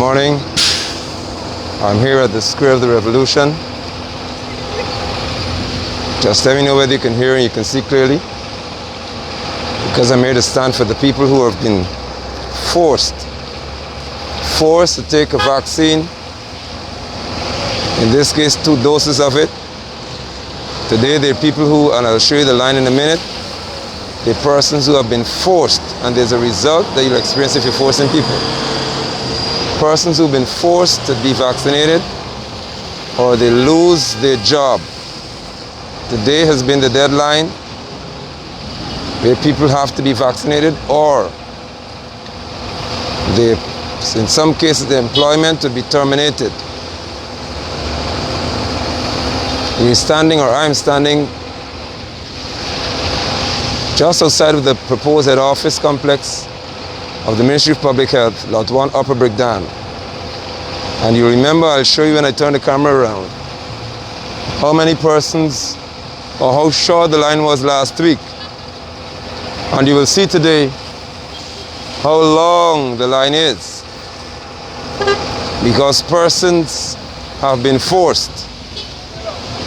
morning. I'm here at the Square of the Revolution. Just let me know whether you can hear and you can see clearly. Because I'm here to stand for the people who have been forced to take a vaccine. In this case, 2 doses of it. Today there are people who, and I'll show you the line in a minute, there are persons who have been forced, and there's a result that you'll experience if you're forcing people. Persons who've been forced to be vaccinated, or they lose their job. Today has been the deadline where people have to be vaccinated, or in some cases the employment will be terminated. You're standing, or I'm standing, just outside of the proposed head office complex of the Ministry of Public Health, Lot 1 Upper Brickdan. And you remember, I'll show you when I turn the camera around, how many persons, or how short the line was last week. And you will see today how long the line is, because persons have been forced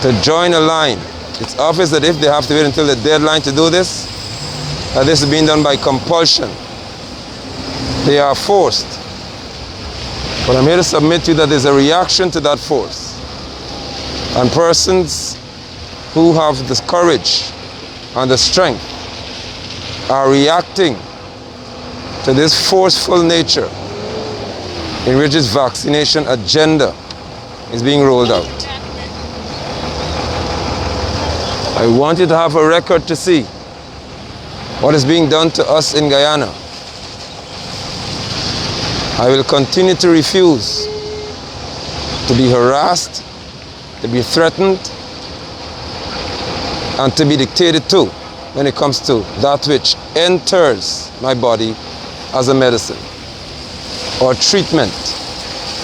to join a line. It's obvious that if they have to wait until the deadline to do this, that this is being done by compulsion. They are forced. But I'm here to submit to you that there's a reaction to that force. And persons who have the courage and the strength are reacting to this forceful nature in which this vaccination agenda is being rolled out. I want you to have a record to see what is being done to us in Guyana. I will continue to refuse to be harassed, to be threatened, and to be dictated to when it comes to that which enters my body as a medicine, or treatment,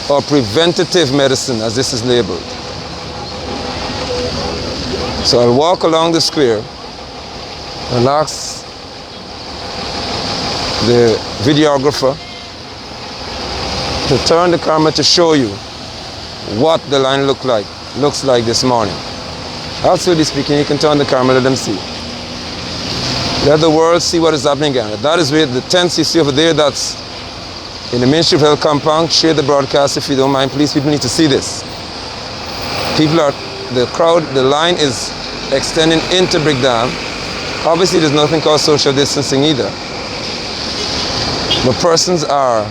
or preventative medicine, as this is labeled. So I'll walk along the square and ask the videographer to turn the camera to show you what the line looks like this morning. Absolutely speaking, you can turn the camera, let them see. Let the world see what is happening again. That is where the tents you see over there, that's in the Ministry of Health compound. Share the broadcast if you don't mind, please. People need to see this. The crowd, the line is extending into Brickdan. Obviously there's nothing called social distancing either. But persons are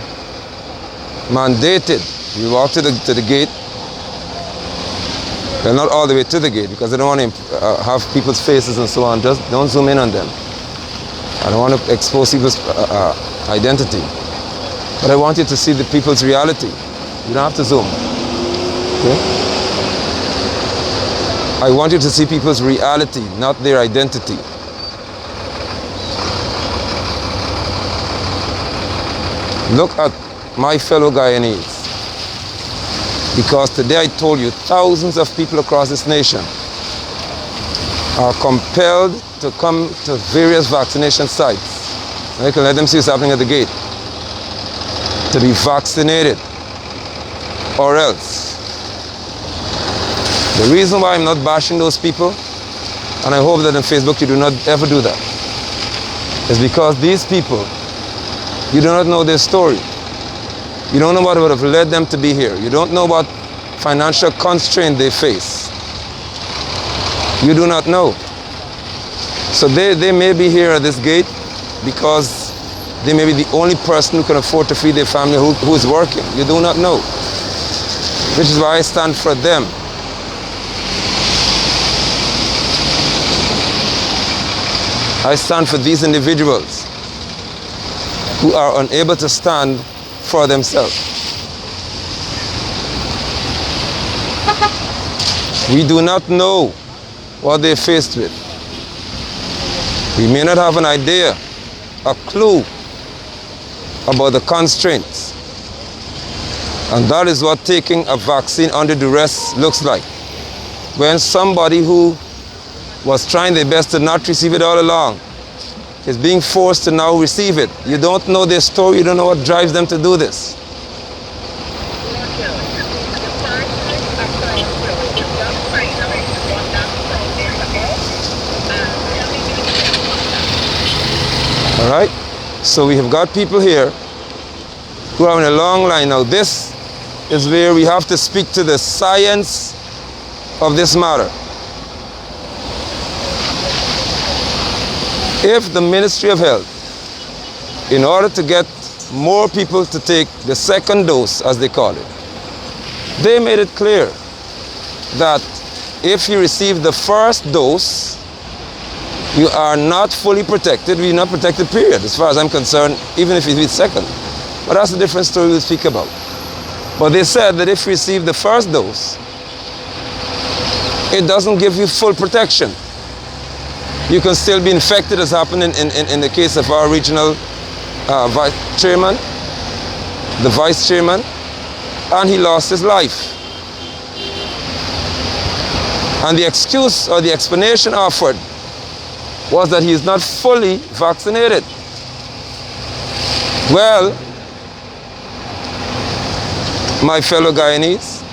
mandated. You walk to the gate. Well, not all the way to the gate, because I don't want to have people's faces and so on. Just don't zoom in on them. I don't want to expose people's identity. But I want you to see the people's reality. You don't have to zoom. Okay? I want you to see people's reality, not their identity. Look at my fellow Guyanese. Because today I told you thousands of people across this nation are compelled to come to various vaccination sites. I can let them see what's happening at the gate. To be vaccinated, or else. The reason why I'm not bashing those people, and I hope that on Facebook you do not ever do that, is because these people, you do not know their story. You don't know what would have led them to be here. You don't know what financial constraint they face. You do not know. So they may be here at this gate because they may be the only person who can afford to feed their family who is working. You do not know. Which is why I stand for them. I stand for these individuals who are unable to stand for themselves. We do not know what they're faced with. We may not have an idea, a clue about the constraints. And that is what taking a vaccine under duress looks like. When somebody who was trying their best to not receive it all along is being forced to now receive it. You don't know their story, you don't know what drives them to do this. All right? So we have got people here who are in a long line. Now this is where we have to speak to the science of this matter. If the Ministry of Health, in order to get more people to take the second dose, as they call it, they made it clear that if you receive the first dose, you are not fully protected. You're not protected, period, as far as I'm concerned, even if you receive second. But that's a different story we'll speak about. But they said that if you receive the first dose, it doesn't give you full protection. You can still be infected, as happened in the case of our regional vice chairman, the vice chairman, and he lost his life. And the excuse or the explanation offered was that he is not fully vaccinated. Well, my fellow Guyanese,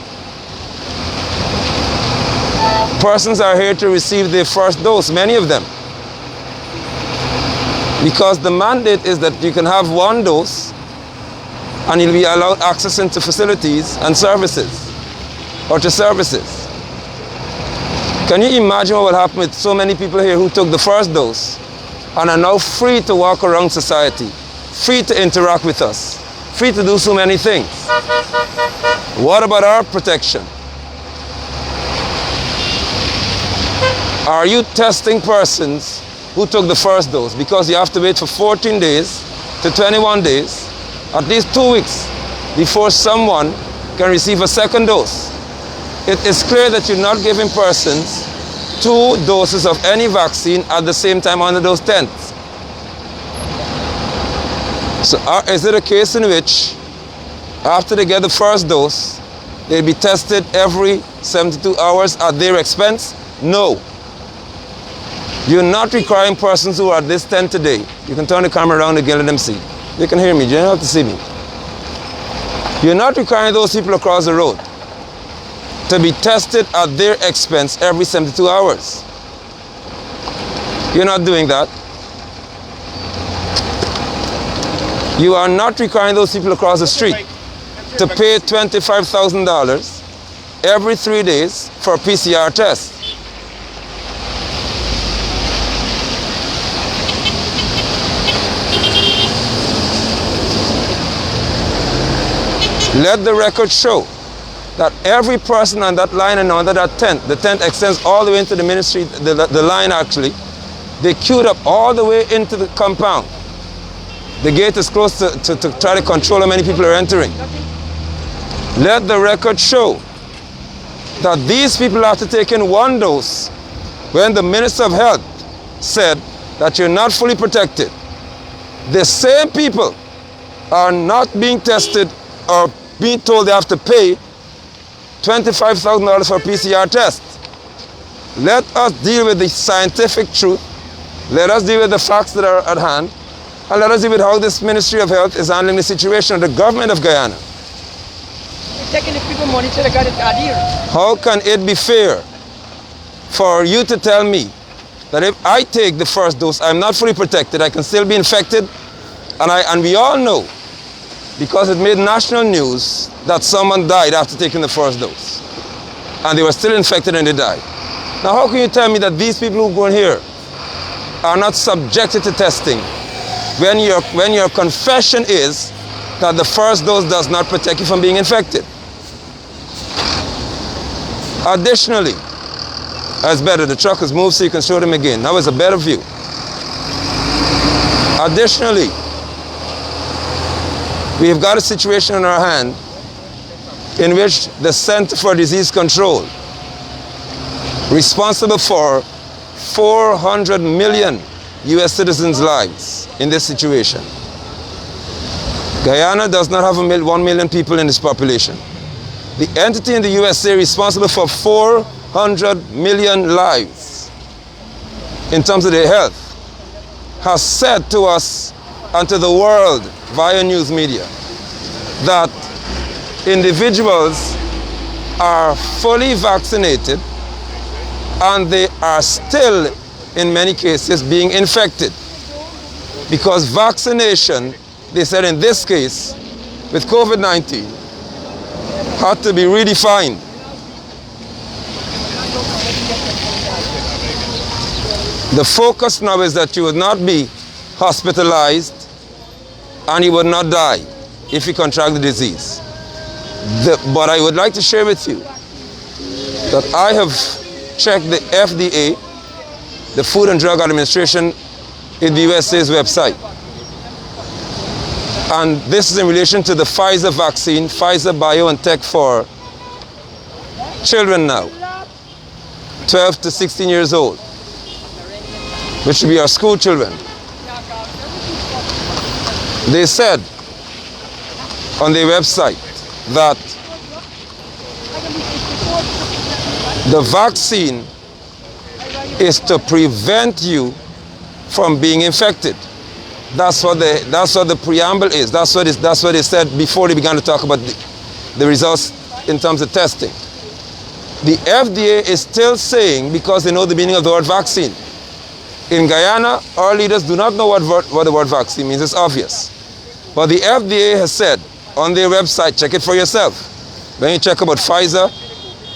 persons are here to receive their first dose, many of them. Because the mandate is that you can have one dose and you'll be allowed access into facilities and services, or to services. Can you imagine what will happen with so many people here who took the first dose and are now free to walk around society, free to interact with us, free to do so many things? What about our protection? Are you testing persons who took the first dose? Because you have to wait for 14 days to 21 days, at least 2 weeks, before someone can receive a second dose. It is clear that you're not giving persons 2 doses of any vaccine at the same time under those tents. So is it a case in which, after they get the first dose, they'll be tested every 72 hours at their expense? No. You're not requiring persons who are at this tent today. You can turn the camera around again and let them see. They can hear me, you don't have to see me. You're not requiring those people across the road to be tested at their expense every 72 hours. You're not doing that. You are not requiring those people across the street to pay $25,000 every 3 days for a PCR test. Let the record show that every person on that line and under that tent, the tent extends all the way into the ministry, the line actually, they queued up all the way into the compound. The gate is closed to try to control how many people are entering. Let the record show that these people after taking 1 dose, when the Minister of Health said that you're not fully protected, the same people are not being tested or being told they have to pay $25,000 for a PCR test. Let us deal with the scientific truth. Let us deal with the facts that are at hand. And let us deal with how this Ministry of Health is handling the situation of the government of Guyana. Taking the people money to the guy that here. How can it be fair for you to tell me that if I take the first dose, I'm not fully protected, I can still be infected? And we all know, because it made national news, that someone died after taking the first dose. And they were still infected and they died. Now how can you tell me that these people who go in here are not subjected to testing when your confession is that the first dose does not protect you from being infected? Additionally, that's better, the truck has moved so you can show them again. Now it's a better view. Additionally, we have got a situation in our hand in which the Center for Disease Control, responsible for 400 million US citizens' lives in this situation. Guyana does not have 1 million people in its population. The entity in the USA responsible for 400 million lives in terms of their health has said to us and to the world via news media that individuals are fully vaccinated and they are still, in many cases, being infected Because vaccination, they said in this case, with COVID-19, had to be redefined. The focus now is that you would not be hospitalized and you would not die if you contract the disease. But I would like to share with you that I have checked the FDA, the Food and Drug Administration in the USA's website. And this is in relation to the Pfizer vaccine, Pfizer BioNTech for children now, 12 to 16 years old, which would be our school children. They said on their website that the vaccine is to prevent you from being infected. That's what the preamble is. That's what they said before they began to talk about the results in terms of testing. The FDA is still saying, because they know the meaning of the word vaccine. In Guyana, our leaders do not know what the word vaccine means. It's obvious. But the FDA has said on their website, check it for yourself. When you check about Pfizer,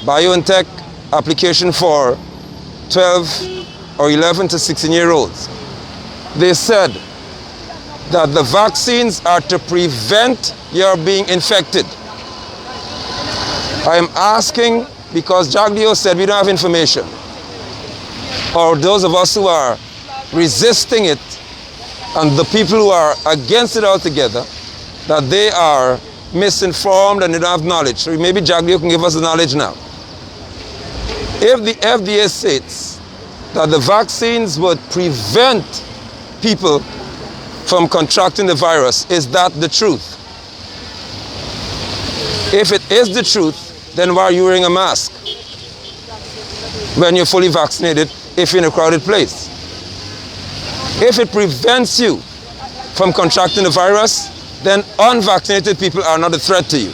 BioNTech application for 12 or 11 to 16-year-olds, they said that the vaccines are to prevent your being infected. I am asking because Jaglio said we don't have information, or those of us who are resisting it and the people who are against it altogether, that they are misinformed and they don't have knowledge. So maybe Jaglio can give us the knowledge now. If the FDA states that the vaccines would prevent people from contracting the virus, is that the truth? If it is the truth, then why are you wearing a mask when you're fully vaccinated if you're in a crowded place? If it prevents you from contracting the virus, then unvaccinated people are not a threat to you.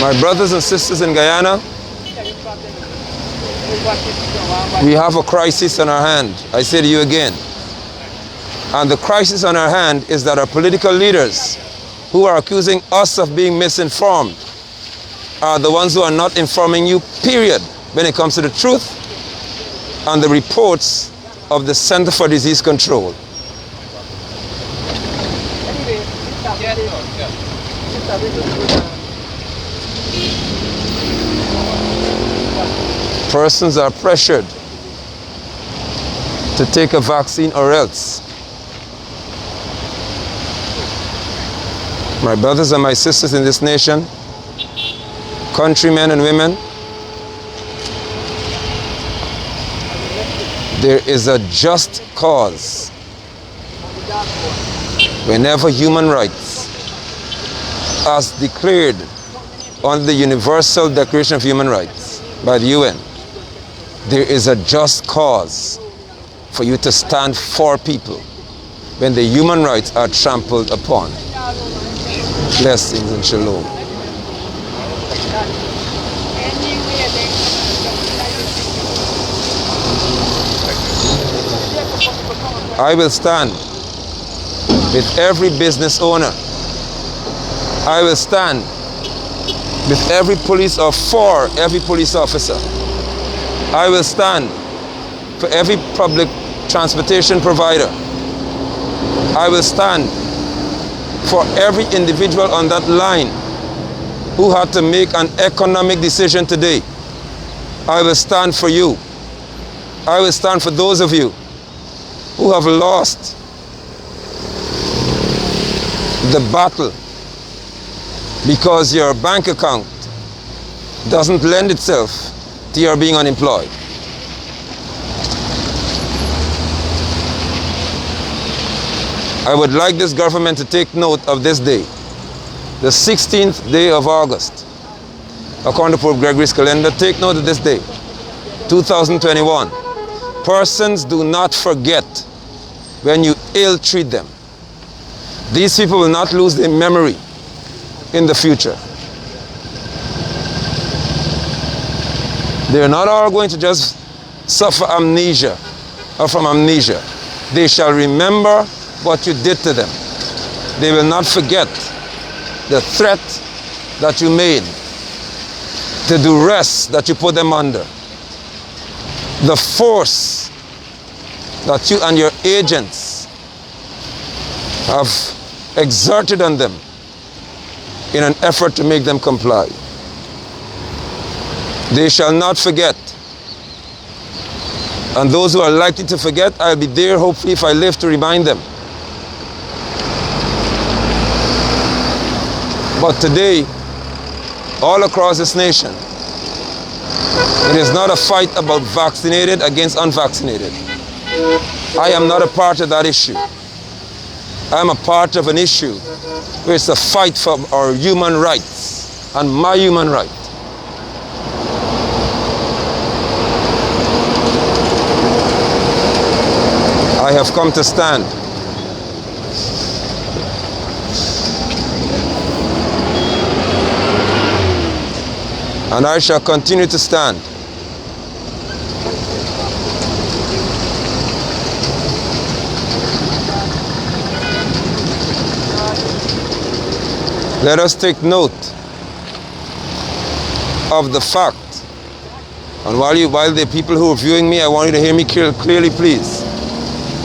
My brothers and sisters in Guyana, we have a crisis on our hand. I say to you again. And the crisis on our hand is that our political leaders who are accusing us of being misinformed are the ones who are not informing you, period, when it comes to the truth and the reports of the Center for Disease Control. Persons are pressured to take a vaccine or else. My brothers and my sisters in this nation, countrymen and women, there is a just cause whenever human rights, as declared on the Universal Declaration of Human Rights by the UN, there is a just cause for you to stand for people when the human rights are trampled upon. Blessings and shalom. I will stand with every business owner. I will stand with every police or for every police officer. I will stand for every public transportation provider. I will stand for every individual on that line who had to make an economic decision today. I will stand for you. I will stand for those of you who have lost the battle because your bank account doesn't lend itself to your being unemployed. I would like this government to take note of this day, the 16th day of August. According to Pope Gregory's calendar, take note of this day, 2021. Persons do not forget when you ill-treat them. These people will not lose their memory in the future. They're not all going to just suffer amnesia or from amnesia. They shall remember what you did to them. They will not forget the threat that you made, the duress that you put them under, the force that you and your agents have exerted on them in an effort to make them comply. They shall not forget. And those who are likely to forget, I'll be there hopefully if I live to remind them. But today, all across this nation, it is not a fight about vaccinated against unvaccinated. I am not a part of that issue. I am a part of an issue where it's a fight for our human rights and my human right. I have come to stand. And I shall continue to stand. Let us take note of the fact, and while the people who are viewing me, I want you to hear me clearly, please.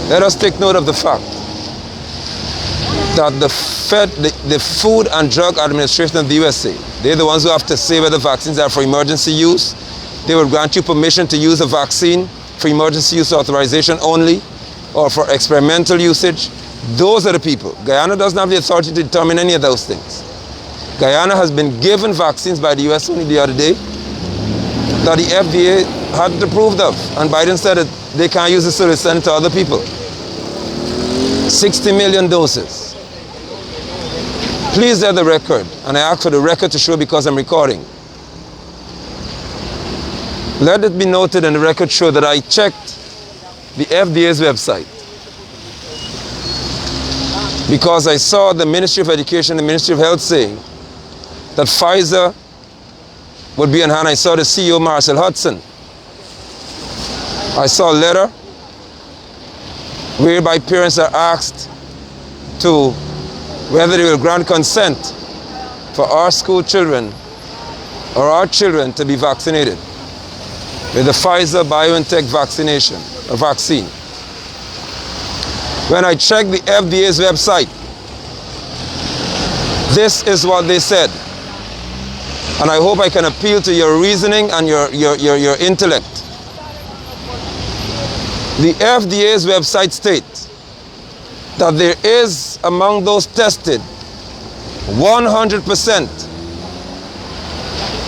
Let us take note of the fact that the Food and Drug Administration of the USA, they're the ones who have to say whether vaccines are for emergency use. They will grant you permission to use a vaccine for emergency use authorization only, or for experimental usage. Those are the people. Guyana doesn't have the authority to determine any of those things. Guyana has been given vaccines by the US only the other day that the FDA hadn't approved of. And Biden said that they can't use it, so they send it to other people. 60 million doses. Please let the record, and I ask for the record to show because I'm recording. Let it be noted and the record show that I checked the FDA's website, because I saw the Ministry of Education, the Ministry of Health saying that Pfizer would be on hand. I saw the CEO, Marcel Hudson. I saw a letter whereby parents are asked to whether they will grant consent for our school children or our children to be vaccinated with the Pfizer-BioNTech vaccination or vaccine. When I checked the FDA's website, this is what they said. And I hope I can appeal to your reasoning and your intellect. The FDA's website states that there is, among those tested, 100%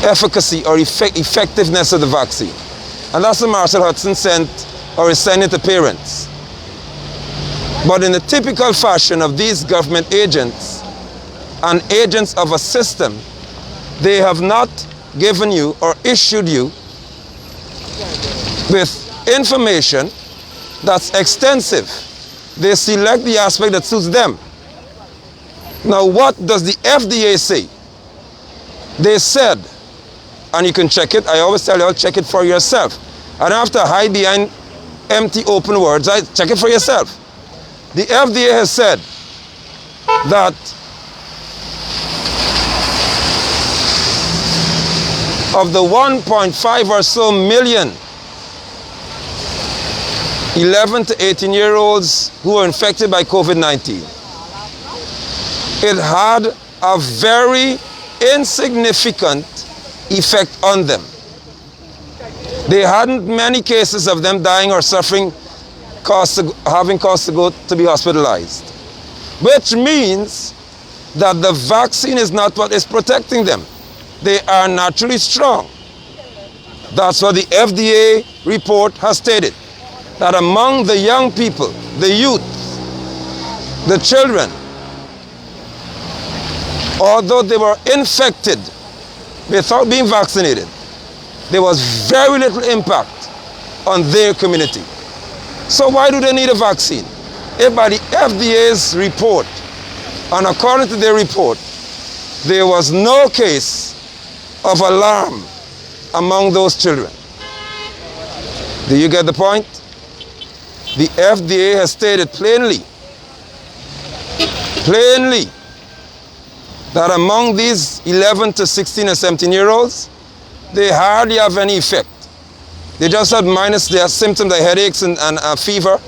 efficacy or effectiveness of the vaccine. And that's what Marcel Hudson sent or is sending to parents. But in the typical fashion of these government agents and agents of a system, they have not given you or issued you with information that's extensive. They select the aspect that suits them. Now, what does the FDA say? They said, and you can check it, I always tell you, I'll check it for yourself. I don't have to hide behind empty, open words. I check it for yourself. The FDA has said that of the 1.5 or so million 11 to 18-year-olds who were infected by COVID-19, it had a very insignificant effect on them. They hadn't many cases of them dying or suffering, having cause to go to be hospitalized, which means that the vaccine is not what is protecting them. They are naturally strong. That's what the FDA report has stated, that among the young people, the youth, the children, although they were infected without being vaccinated, there was very little impact on their community. So why do they need a vaccine? If by the FDA's report, and according to their report, there was no case of alarm among those children, Do you get the point? The FDA has stated plainly, that among these 11 to 16 or 17-year-olds, they hardly have any effect. They just had minus their symptoms, like headaches and fever.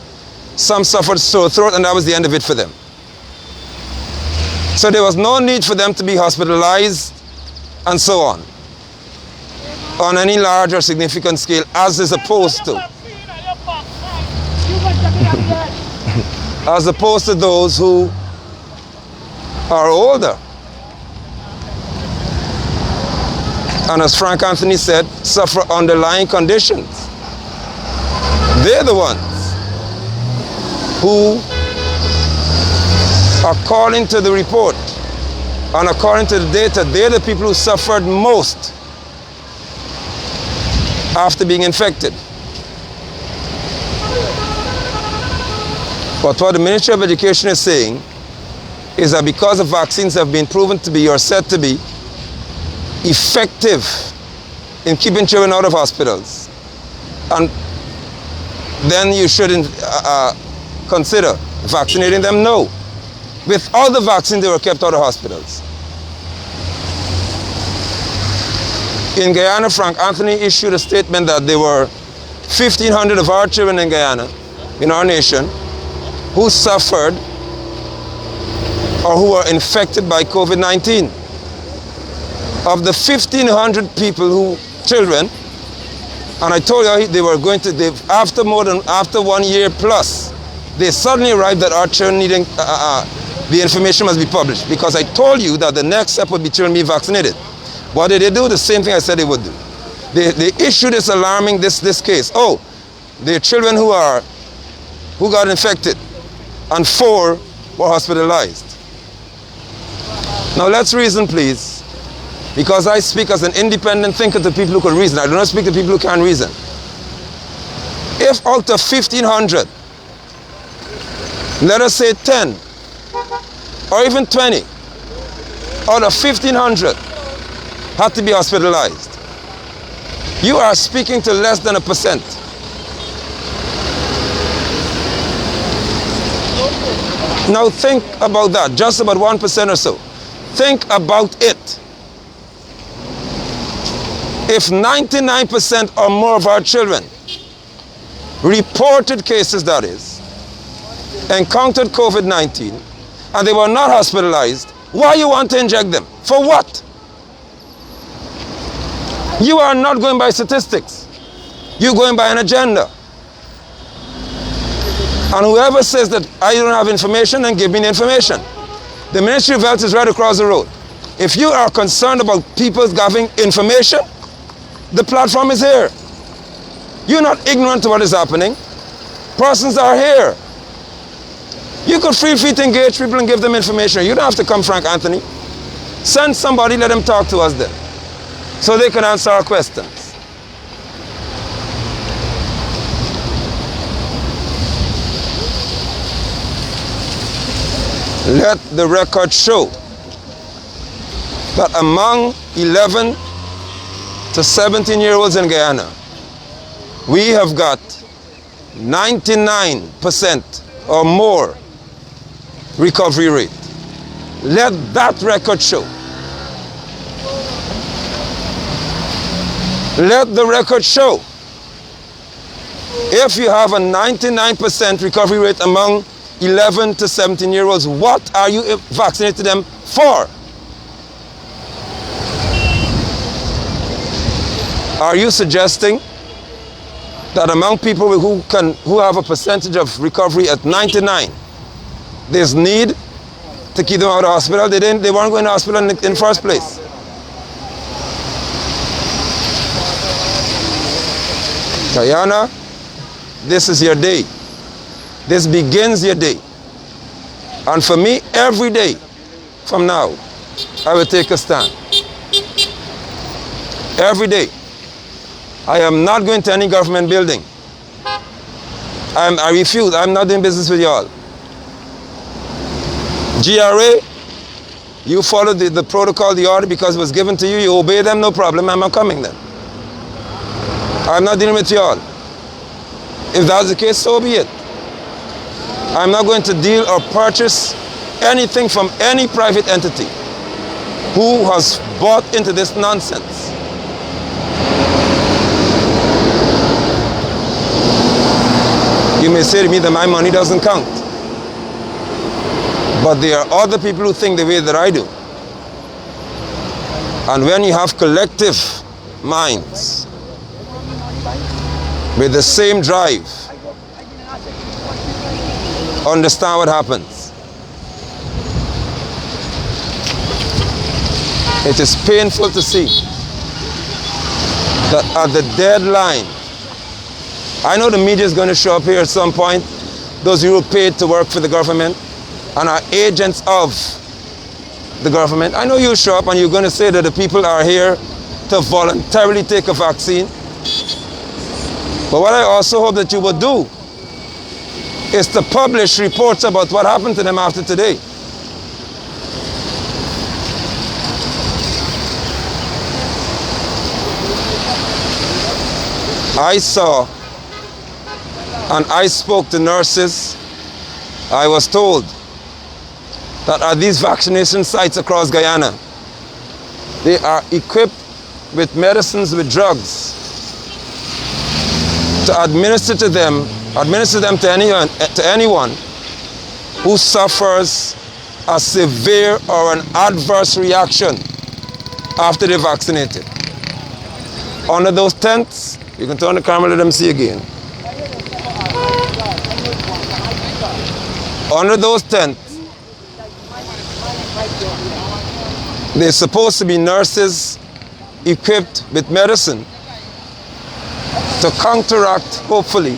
Some suffered sore throat, and that was the end of it for them. So there was no need for them to be hospitalized and so on any large or significant scale, as is opposed to those who are older. And as Frank Anthony said, suffer underlying conditions. They're the ones who, according to the report and according to the data, they're the people who suffered most after being infected. But what the Ministry of Education is saying is that because the vaccines have been proven to be or said to be effective in keeping children out of hospitals, and then you shouldn't consider vaccinating them? No. With all the vaccines, they were kept out of hospitals. In Guyana, Frank Anthony issued a statement that there were 1,500 of our children in Guyana, in our nation, who suffered or who were infected by COVID-19. Of the 1,500 people children, and I told you they were going to, after 1 year plus, they suddenly arrived that our children needing, the information must be published, because I told you that the next step would be children being vaccinated. What did they do? The same thing I said they would do. They issued this alarming, this case. Oh, the children who got infected, and 4 were hospitalized. Now let's reason, please, because I speak as an independent thinker to people who can reason. I do not speak to people who can't reason. If out of 1,500, let us say 10, or even 20, out of 1,500 had to be hospitalized, you are speaking to less than 1%. Now think about that, just about 1% or so. Think about it. If 99% or more of our children, reported cases that is, encountered COVID-19, and they were not hospitalized, why you want to inject them? For what? You are not going by statistics. You're going by an agenda. And whoever says that I don't have information, then give me the information. The Ministry of Health is right across the road. If you are concerned about people having information, the platform is here. You're not ignorant to what is happening. Persons are here. You could feel free to engage people and give them information. You don't have to come, Frank Anthony. Send somebody, let them talk to us then, so they can answer our questions. Let the record show that among 11 to 17-year-olds in Guyana, we have got 99% or more recovery rate. Let that record show. Let the record show. If you have a 99% recovery rate among 11 to 17-year-olds, what are you vaccinating them for? Are you suggesting that among people who have a percentage of recovery at 99, there's need to keep them out of hospital? They weren't going to hospital in the first place. Guyana, this is your day. This begins your day. And for me, every day from now, I will take a stand. Every day. I am not going to any government building. I refuse. I'm not doing business with y'all. GRA, you follow the protocol, the order, because it was given to you. You obey them, no problem. I'm not coming then. I'm not dealing with y'all. If that's the case, so be it. I'm not going to deal or purchase anything from any private entity who has bought into this nonsense. You may say to me that my money doesn't count. But there are other people who think the way that I do. And when you have collective minds with the same drive, understand what happens. It is painful to see that at the deadline, I know the media is going to show up here at some point, those who are paid to work for the government and are agents of the government. I know you'll show up and you're going to say that the people are here to voluntarily take a vaccine. But what I also hope that you will do is to publish reports about what happened to them after today. I saw and I spoke to nurses. I was told that at these vaccination sites across Guyana, they are equipped with medicines, with drugs, to administer them to anyone who suffers a severe or an adverse reaction after they're vaccinated. Under those tents, you can turn the camera, let them see again. Under those tents, they're supposed to be nurses equipped with medicine to counteract, hopefully,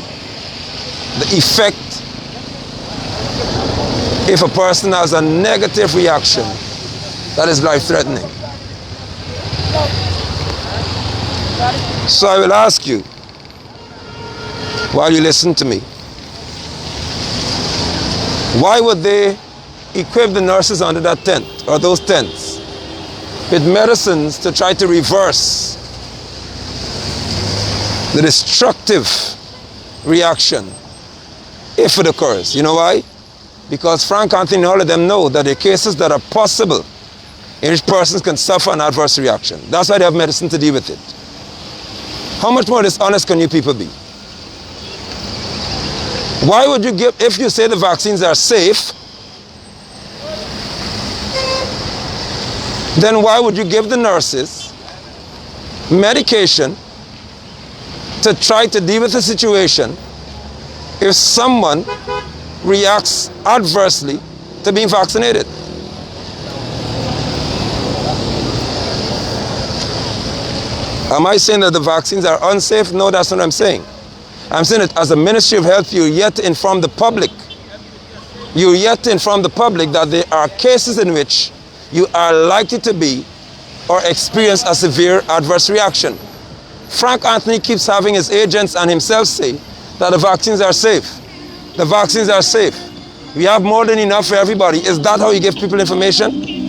the effect if a person has a negative reaction that is life-threatening. So I will ask you, while you listen to me, why would they equip the nurses under that tent, or those tents, with medicines to try to reverse the destructive reaction if it occurs? You know why? Because Frank Anthony and all of them know that there are cases that are possible in which persons can suffer an adverse reaction. That's why they have medicine to deal with it. How much more dishonest can you people be? Why would you give, if you say the vaccines are safe, then why would you give the nurses medication to try to deal with the situation if someone reacts adversely to being vaccinated? Am I saying that the vaccines are unsafe? No, that's not what I'm saying. I'm saying that as a Ministry of Health, you're yet to inform the public. You're yet to inform the public that there are cases in which you are likely to be or experience a severe adverse reaction. Frank Anthony keeps having his agents and himself say that the vaccines are safe. The vaccines are safe. We have more than enough for everybody. Is that how you give people information?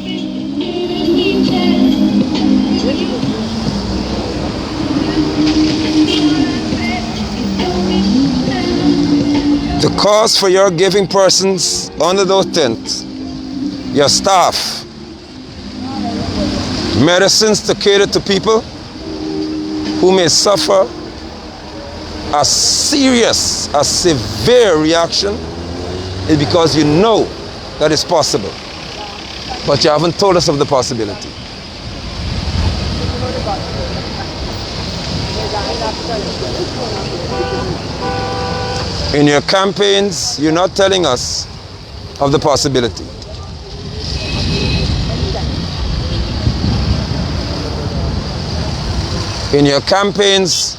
The cost for your giving persons under those tents, your staff, medicines to cater to people who may suffer a serious, a severe reaction, is because you know that it's possible, but you haven't told us of the possibility. In your campaigns, you're not telling us of the possibility. In your campaigns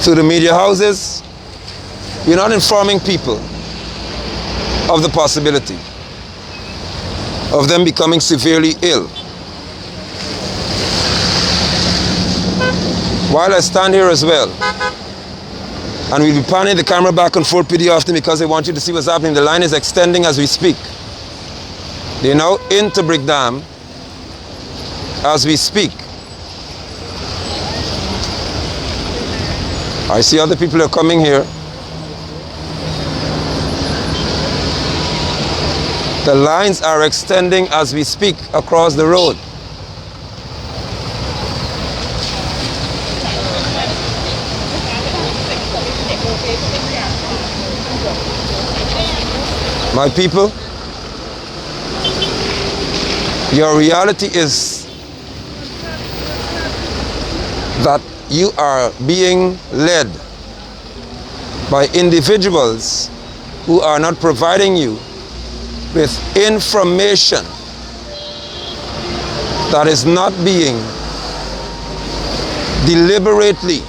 through the media houses, you're not informing people of the possibility of them becoming severely ill. While I stand here as well, and we'll be panning the camera back and forth pretty often because they want you to see what's happening. The line is extending as we speak. They're now into Brick Dam as we speak. I see other people are coming here. The lines are extending as we speak across the road. My people, your reality is that you are being led by individuals who are not providing you with information that is not being deliberately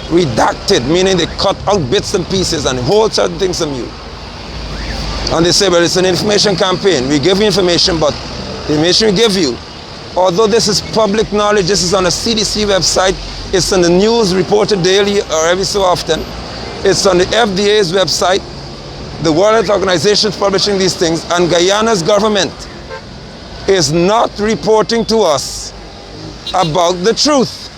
redacted, meaning they cut out bits and pieces and hold certain things from you. And they say, well, it's an information campaign. We give you information, but the information we give you, although this is public knowledge, this is on a CDC website, it's on the news reported daily or every so often, it's on the FDA's website, the World Health Organization is publishing these things, and Guyana's government is not reporting to us about the truth.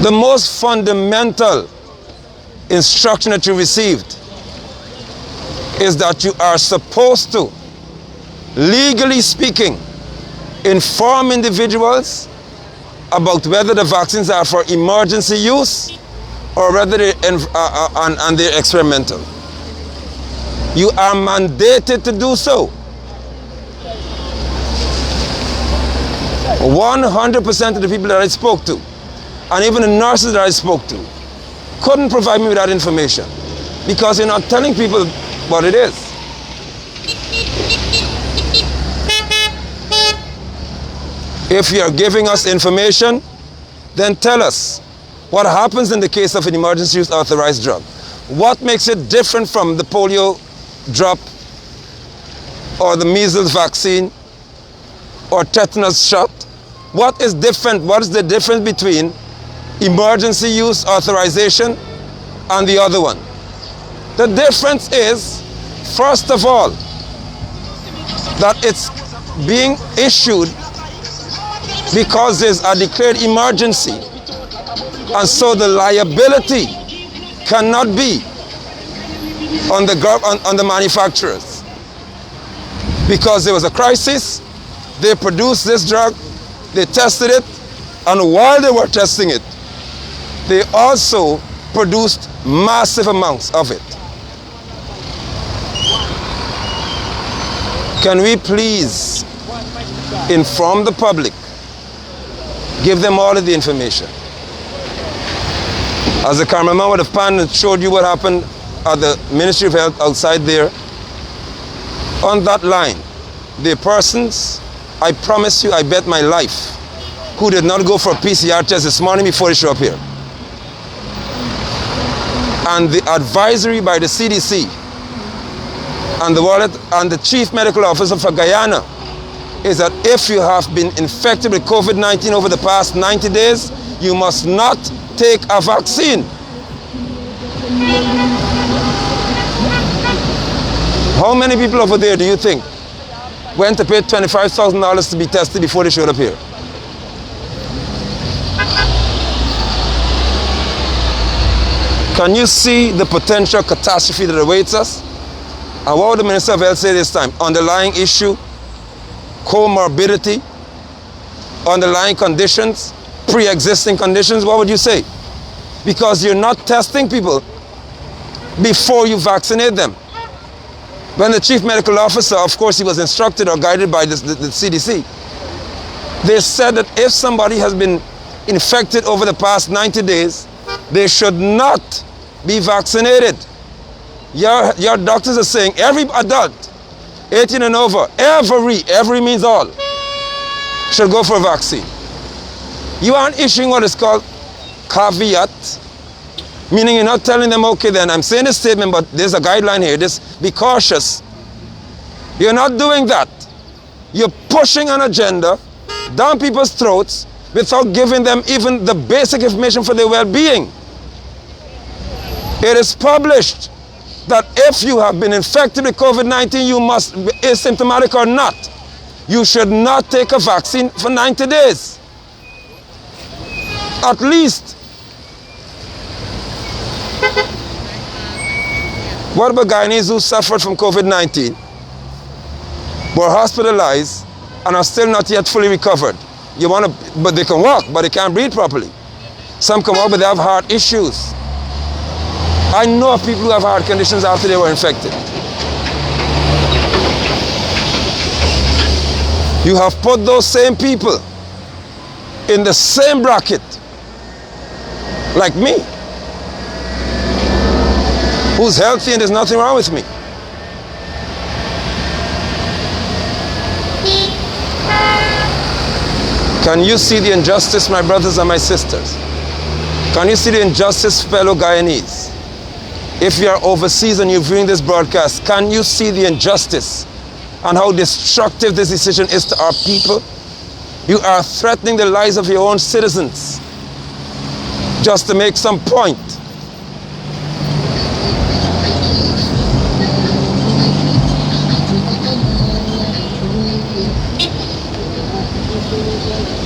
The most fundamental instruction that you received is that you are supposed to, legally speaking, inform individuals about whether the vaccines are for emergency use or whether they're experimental. You are mandated to do so. 100% of the people that I spoke to, and even the nurses that I spoke to, couldn't provide me with that information because you're not telling people what it is. If you're giving us information, then tell us what happens in the case of an emergency use authorized drug. What makes it different from the polio drop or the measles vaccine or tetanus shot? What is different? What is the difference between emergency use authorization and the other one? The difference is, first of all, that it's being issued because there's a declared emergency, and so the liability cannot be on the manufacturers. Because there was a crisis, they produced this drug, they tested it, and while they were testing it, they also produced massive amounts of it. Can we please inform the public, give them all of the information? As the cameraman would have panned and showed you what happened at the Ministry of Health outside there, on that line, the persons, I promise you, I bet my life, who did not go for a PCR test this morning before they show up here. And the advisory by the CDC and the Chief Medical Officer for Guyana is that if you have been infected with COVID-19 over the past 90 days, you must not take a vaccine. How many people over there do you think went to pay $25,000 to be tested before they showed up here? Can you see the potential catastrophe that awaits us? And what would the Minister of Health say this time? Underlying issue, comorbidity, underlying conditions, pre-existing conditions, what would you say? Because you're not testing people before you vaccinate them. When the Chief Medical Officer, of course, he was instructed or guided by the CDC, they said that if somebody has been infected over the past 90 days, they should not be vaccinated. Your doctors are saying every adult, 18 and over, every means all, should go for a vaccine. You aren't issuing what is called caveat, meaning you're not telling them, okay then, I'm saying this statement, but there's a guideline here, just be cautious. You're not doing that. You're pushing an agenda down people's throats without giving them even the basic information for their well-being. It is published that if you have been infected with COVID-19, you must be asymptomatic or not. You should not take a vaccine for 90 days. At least. What about Guyanese who suffered from COVID-19, were hospitalized, and are still not yet fully recovered? But they can walk, but they can't breathe properly. Some come out, but they have heart issues. I know of people who have heart conditions after they were infected. You have put those same people in the same bracket like me, who's healthy and there's nothing wrong with me. Can you see the injustice, my brothers and my sisters? Can you see the injustice, fellow Guyanese? If you are overseas and you're viewing this broadcast, can you see the injustice and how destructive this decision is to our people? You are threatening the lives of your own citizens just to make some point.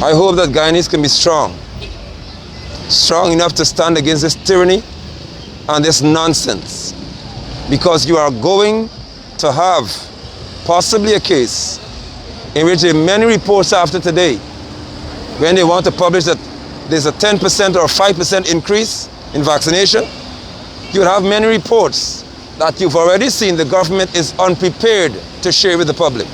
I hope that Guyanese can be strong enough to stand against this tyranny and this nonsense, because you are going to have possibly a case in which there are many reports after today, when they want to publish that there's a 10% or 5% increase in vaccination. You have many reports that you've already seen the government is unprepared to share with the public.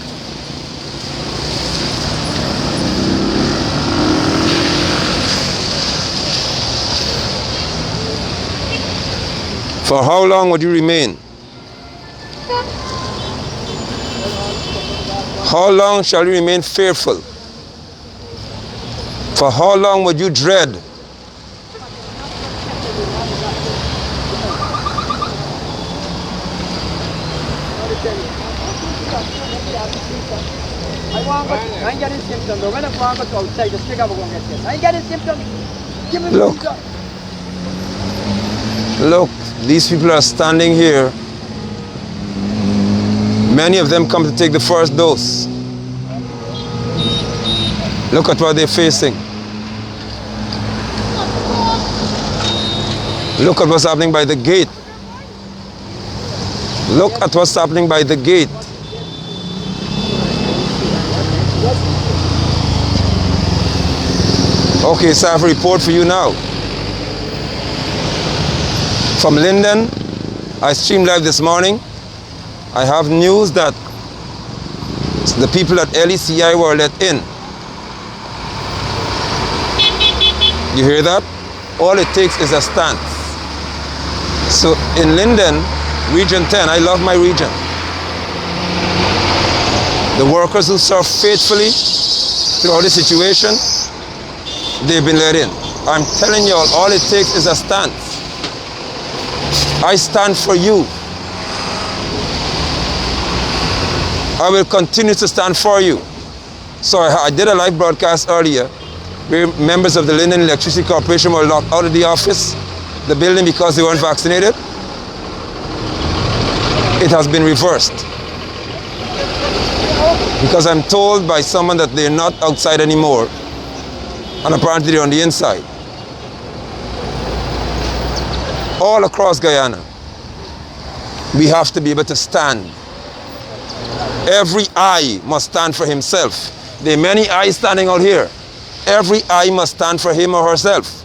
For how long would you remain? How long shall you remain fearful? For how long would you dread? I ain't getting symptoms. When I'm going to go outside, the stick I'm going to get this. I ain't getting symptoms. Give me Look, these people are standing here. Many of them come to take the first dose. Look at what they're facing. Look at what's happening by the gate. Look at what's happening by the gate. Okay, so I have a report for you now. From Linden, I streamed live this morning. I have news that the people at LECI were let in. You hear that? All it takes is a stance. So in Linden, Region 10, I love my region. The workers who serve faithfully throughout the situation, they've been let in. I'm telling you all it takes is a stance. I stand for you. I will continue to stand for you. So I did a live broadcast earlier where members of the Linden Electricity Corporation were locked out of the office, the building, because they weren't vaccinated. It has been reversed. Because I'm told by someone that they're not outside anymore, and apparently they're on the inside. All across Guyana, we have to be able to stand. Every eye must stand for himself. There are many eyes standing out here. Every eye must stand for him or herself.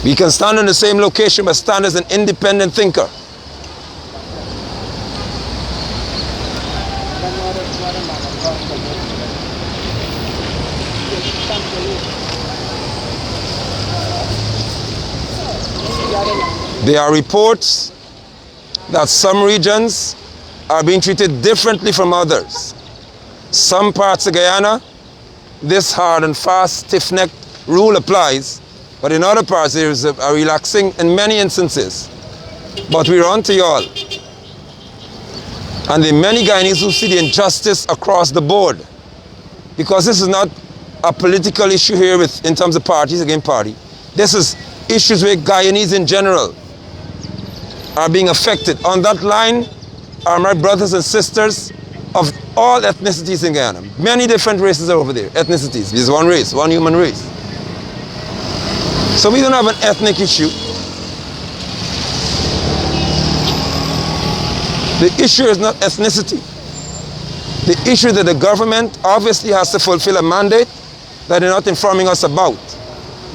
We can stand in the same location, but stand as an independent thinker. There are reports that some regions are being treated differently from others. Some parts of Guyana, this hard and fast, stiff-necked rule applies, but in other parts there is a relaxing in many instances. But we're on to y'all. And there are many Guyanese who see the injustice across the board. Because this is not a political issue here in terms of parties against party. This is issues with Guyanese in general. are being affected. On that line are my brothers and sisters of all ethnicities in Guyana. Many different races are over there, ethnicities. There's one race, one human race. So we don't have an ethnic issue. The issue is not ethnicity. The issue that the government obviously has to fulfill a mandate that they're not informing us about.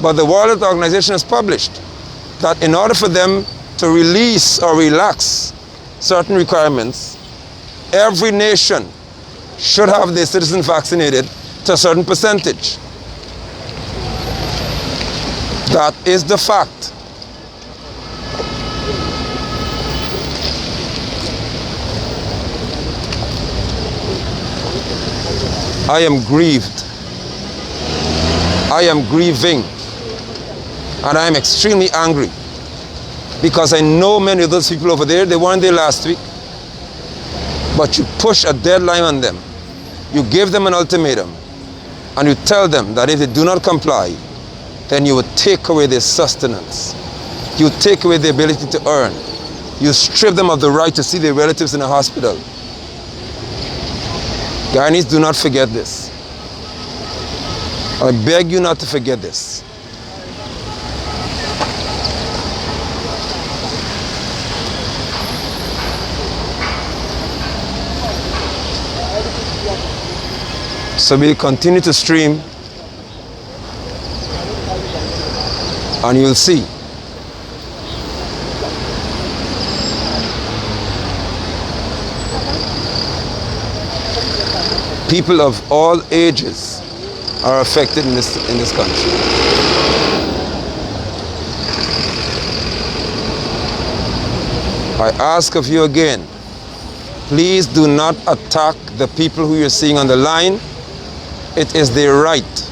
But the World Health Organization has published that in order for them to release or relax certain requirements, every nation should have their citizens vaccinated to a certain percentage. That is the fact. I am grieved. I am grieving. And I am extremely angry because I know many of those people over there, they weren't there last week. But you push a deadline on them. You give them an ultimatum. And you tell them that if they do not comply, then you would take away their sustenance. You take away their ability to earn. You strip them of the right to see their relatives in a hospital. Guyanese, do not forget this. I beg you not to forget this. So we'll continue to stream and you'll see. People of all ages are affected in this country. I ask of you again, please do not attack the people who you're seeing on the line. It is their right.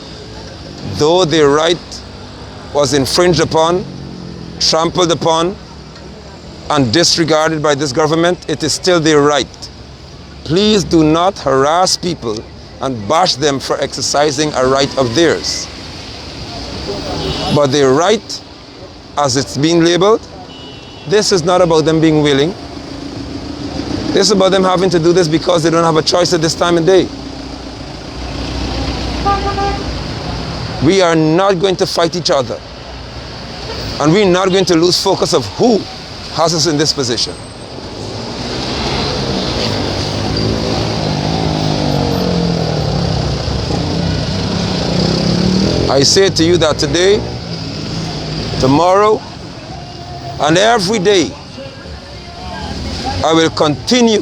Though their right was infringed upon, trampled upon, and disregarded by this government, it is still their right. Please do not harass people and bash them for exercising a right of theirs. But their right, as it's being labeled, this is not about them being willing. This is about them having to do this because they don't have a choice at this time of day. We are not going to fight each other. And we're not going to lose focus of who has us in this position. I say to you that today, tomorrow, and every day, I will continue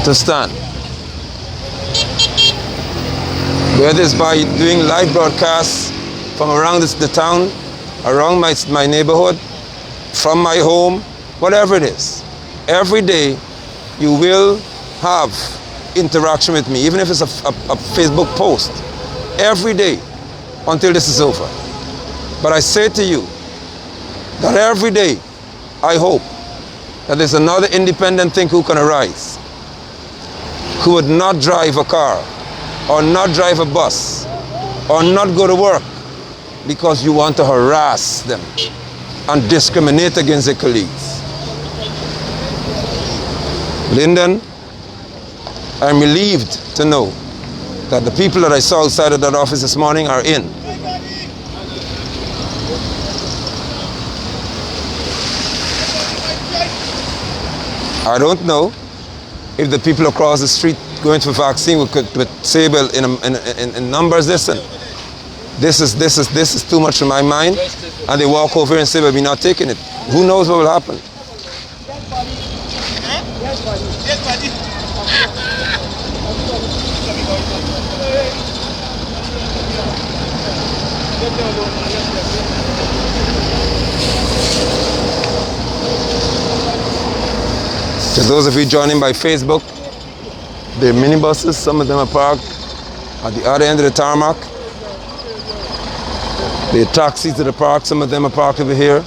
to stand. Whether it's by doing live broadcasts from around the town, around my neighborhood, from my home, whatever it is. Every day you will have interaction with me, even if it's a Facebook post. Every day until this is over. But I say to you that every day I hope that there's another independent thinker who can arise, who would not drive a car, or not drive a bus, or not go to work because you want to harass them and discriminate against their colleagues. Lyndon, I'm relieved to know that the people that I saw outside of that office this morning are in. I don't know if the people across the street going for vaccine would say, well, in numbers, listen, this is too much for my mind, and they walk over and say, well, we're not taking it. Who knows what will happen? To those of you joining by Facebook, the minibuses, some of them are parked at the other end of the tarmac. The taxis that are parked, some of them are parked over here.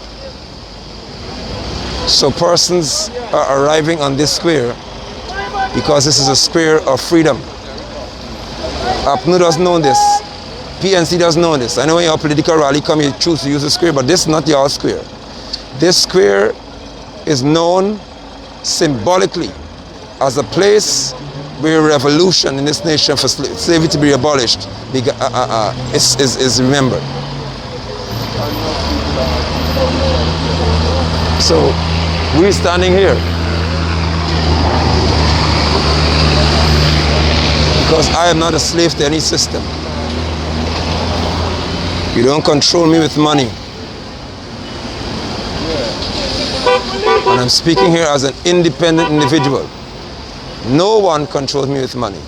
So persons are arriving on this square because this is a square of freedom. APNU doesn't know this. PNC doesn't know this. I know when your political rally come, you choose to use the square, but this is not your square. This square is known symbolically as a place where revolution in this nation for slavery to be abolished is remembered. So we're standing here because I am not a slave to any system. You don't control me with money. And I'm speaking here as an independent individual. No one controls me with money.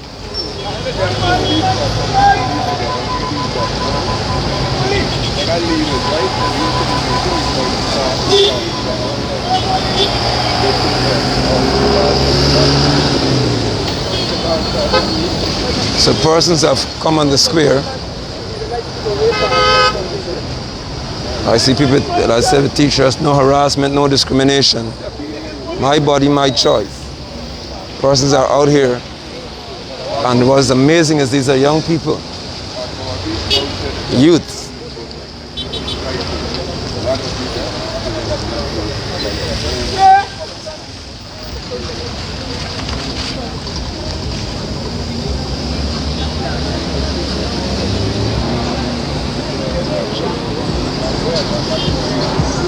So persons have come on the square. I see people that I said with t-shirts, no harassment, no discrimination. My body, my choice. Persons are out here, and what's amazing is these are young people, youth.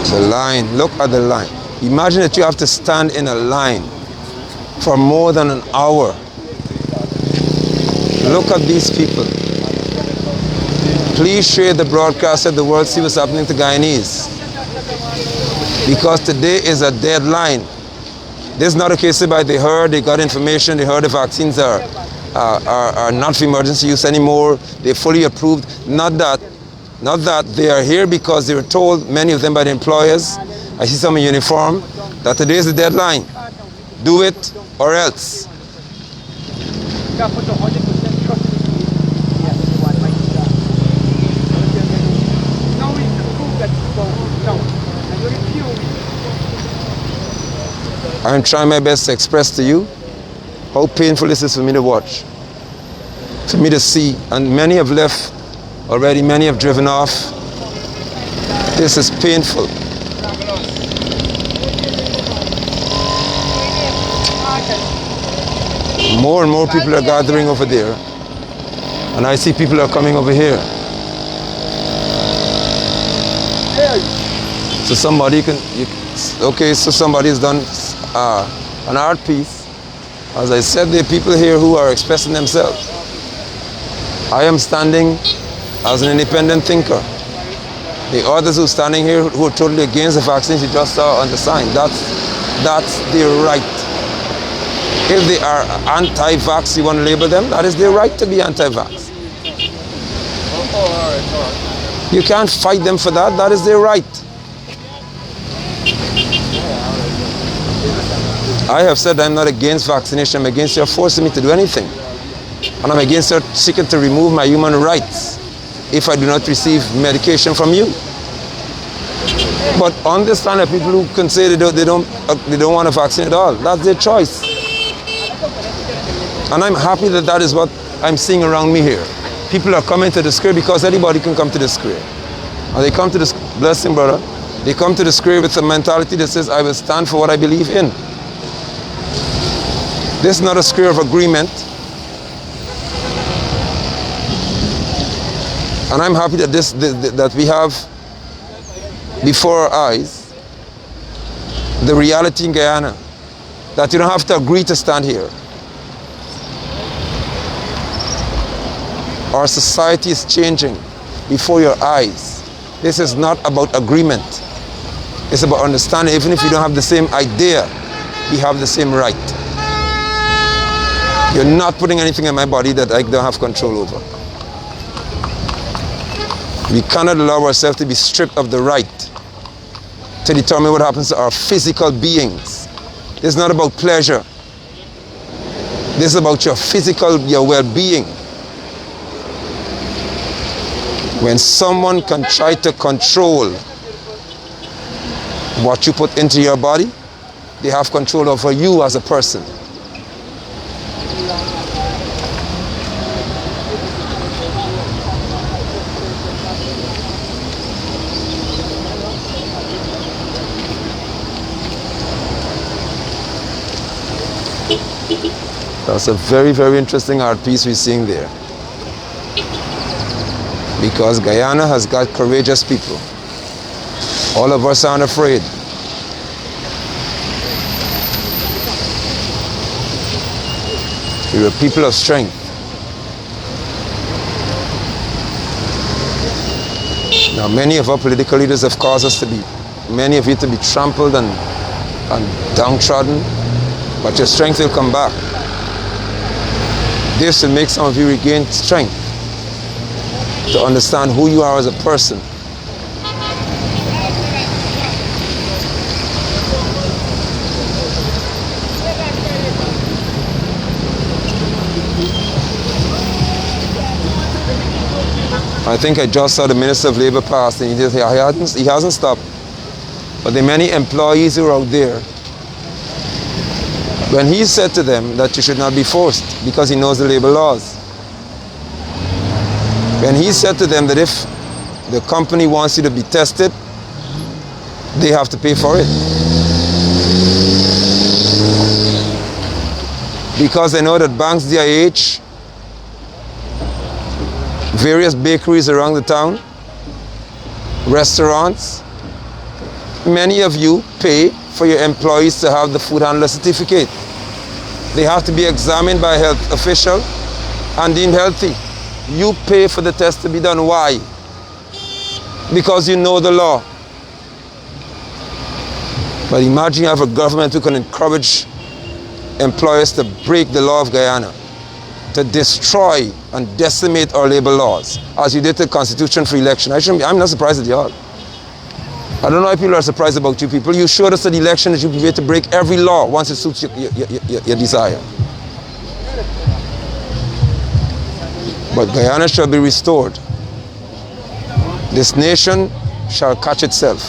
The line, look at the line. Imagine that you have to stand in a line for more than an hour. Look at these people. Please share the broadcast of the world, see what's happening to Guyanese. Because today is a deadline. This is not a case whereby they heard, they got information, they heard the vaccines are not for emergency use anymore, they're fully approved. Not that they are here because they were told, many of them by the employers, I see some in uniform, that today is the deadline. Do it or else. I'm trying my best to express to you how painful this is for me to watch, for me to see, and many have left already, many have driven off. This is painful. More and more people are gathering over there, and I see people are coming over here. So somebody so somebody's done an art piece. As I said, there are people here who are expressing themselves. I am standing as an independent thinker. The others who are standing here who are totally against the vaccines you just saw on the sign, that's their right. If they are anti-vax, you want to label them, that is their right to be anti-vax. You can't fight them for that, that is their right. I have said I'm not against vaccination, I'm against your forcing me to do anything. And I'm against your seeking to remove my human rights if I do not receive medication from you. But understand that people who can say they don't want a vaccine at all, that's their choice. And I'm happy that that is what I'm seeing around me here. People are coming to the square because anybody can come to the square. And they come to the, blessing brother, they come to the square with a mentality that says, I will stand for what I believe in. This is not a square of agreement. And I'm happy that that we have before our eyes the reality in Guyana, that you don't have to agree to stand here. Our society is changing before your eyes. This is not about agreement. It's about understanding. Even if you don't have the same idea, we have the same right. You're not putting anything in my body that I don't have control over. We cannot allow ourselves to be stripped of the right to determine what happens to our physical beings. This is not about pleasure. This is about your physical, your well-being. When someone can try to control what you put into your body, they have control over you as a person. That's a very, very interesting art piece we're seeing there. Because Guyana has got courageous people. All of us aren't afraid. We're a people of strength. Now, many of our political leaders have caused us to be, many of you to be trampled and downtrodden, but your strength will come back. This will make some of you regain strength to understand who you are as a person. I think I just saw the Minister of Labour pass, and he hasn't stopped. But the many employees who are out there, when he said to them that you should not be forced because he knows the labour laws. When he said to them that if the company wants you to be tested, they have to pay for it. Because they know that banks, DIH, various bakeries around the town, restaurants, many of you pay for your employees to have the food handler certificate. They have to be examined by a health official and deemed healthy. You pay for the test to be done. Why? Because you know the law. But imagine you have a government who can encourage employers to break the law of Guyana, to destroy and decimate our labor laws, as you did the Constitution for election. I'm not surprised at y'all. I don't know why people are surprised about you people. You showed us at the election that you're prepared to break every law once it suits your desire. But Guyana shall be restored. This nation shall catch itself.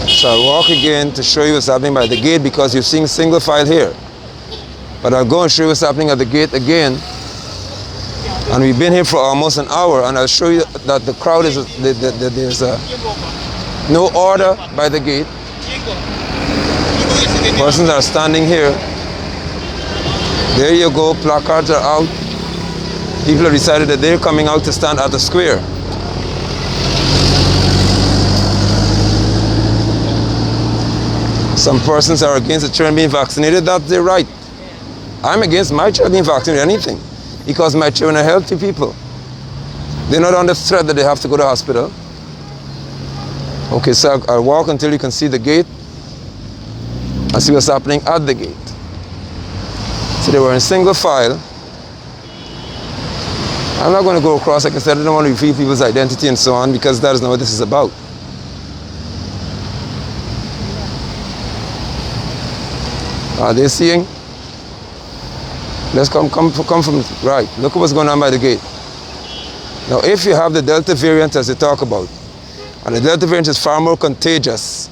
So I'll walk again to show you what's happening by the gate, because you're seeing single file here. But I'll go and show you what's happening at the gate again. And we've been here for almost an hour, and I'll show you that the crowd is, there's no order by the gate. Persons are standing here. There you go, placards are out. People have decided that they're coming out to stand at the square. Some persons are against the children being vaccinated. That's their right. I'm against my children being vaccinated or anything, because my children are healthy people. They're not under threat that they have to go to the hospital. Okay, so I'll walk until you can see the gate and see what's happening at the gate. So they were in single file. I'm not going to go across, like I said, I don't want to reveal people's identity and so on, because that is not what this is about. Are they seeing? Let's come from right. Look at what's going on by the gate. Now, if you have the Delta variant, as they talk about, and the Delta variant is far more contagious,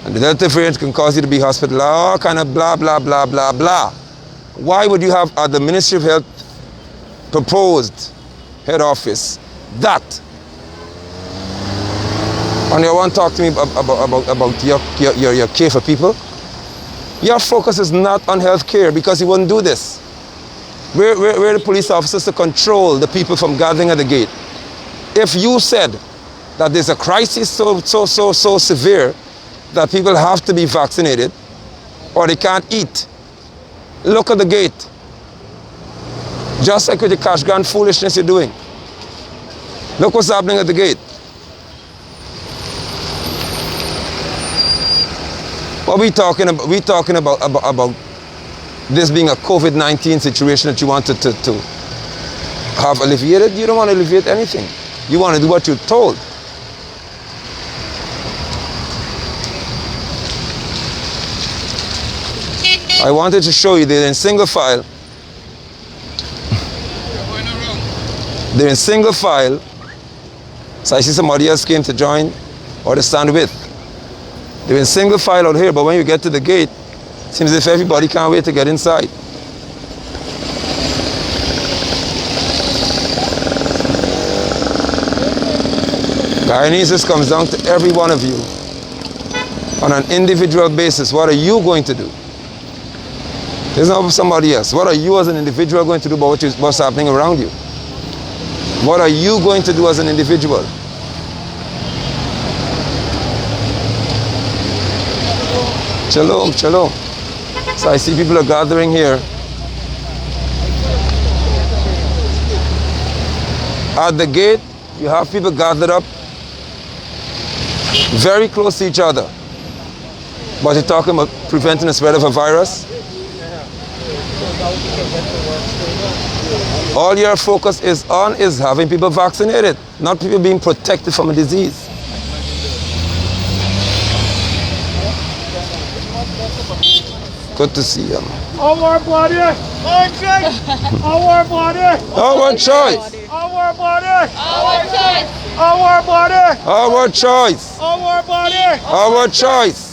and the Delta variant can cause you to be hospitalized, all kind of blah, blah, blah, blah, blah. Why would you have at the Ministry of Health proposed head office that? And you want to talk to me about your care for people? Your focus is not on health care, because you wouldn't do this. We're the police officers to control the people from gathering at the gate. If you said that there's a crisis so severe that people have to be vaccinated or they can't eat, look at the gate. Just like with the cash grant foolishness you're doing. Look what's happening at the gate. What we talking about? We're talking about this being a COVID-19 situation that you wanted to have alleviated. You don't want to alleviate anything. You want to do what you're told. I wanted to show you they're in single file. They're in single file. So I see somebody else came to join. or the stand width. They've been single file out here, but when you get to the gate, it seems as if everybody can't wait to get inside. Dionysus comes down to every one of you on an individual basis. What are you going to do? There's not somebody else. What are you as an individual going to do about what's happening around you? What are you going to do as an individual? Shalom, shalom. So I see people are gathering here. At the gate, you have people gathered up very close to each other. But you're talking about preventing the spread of a virus? All your focus is on is having people vaccinated, not people being protected from a disease. Good to see you. Our body, our choice. Our body, our choice. Our body, our choice. Our body, our choice.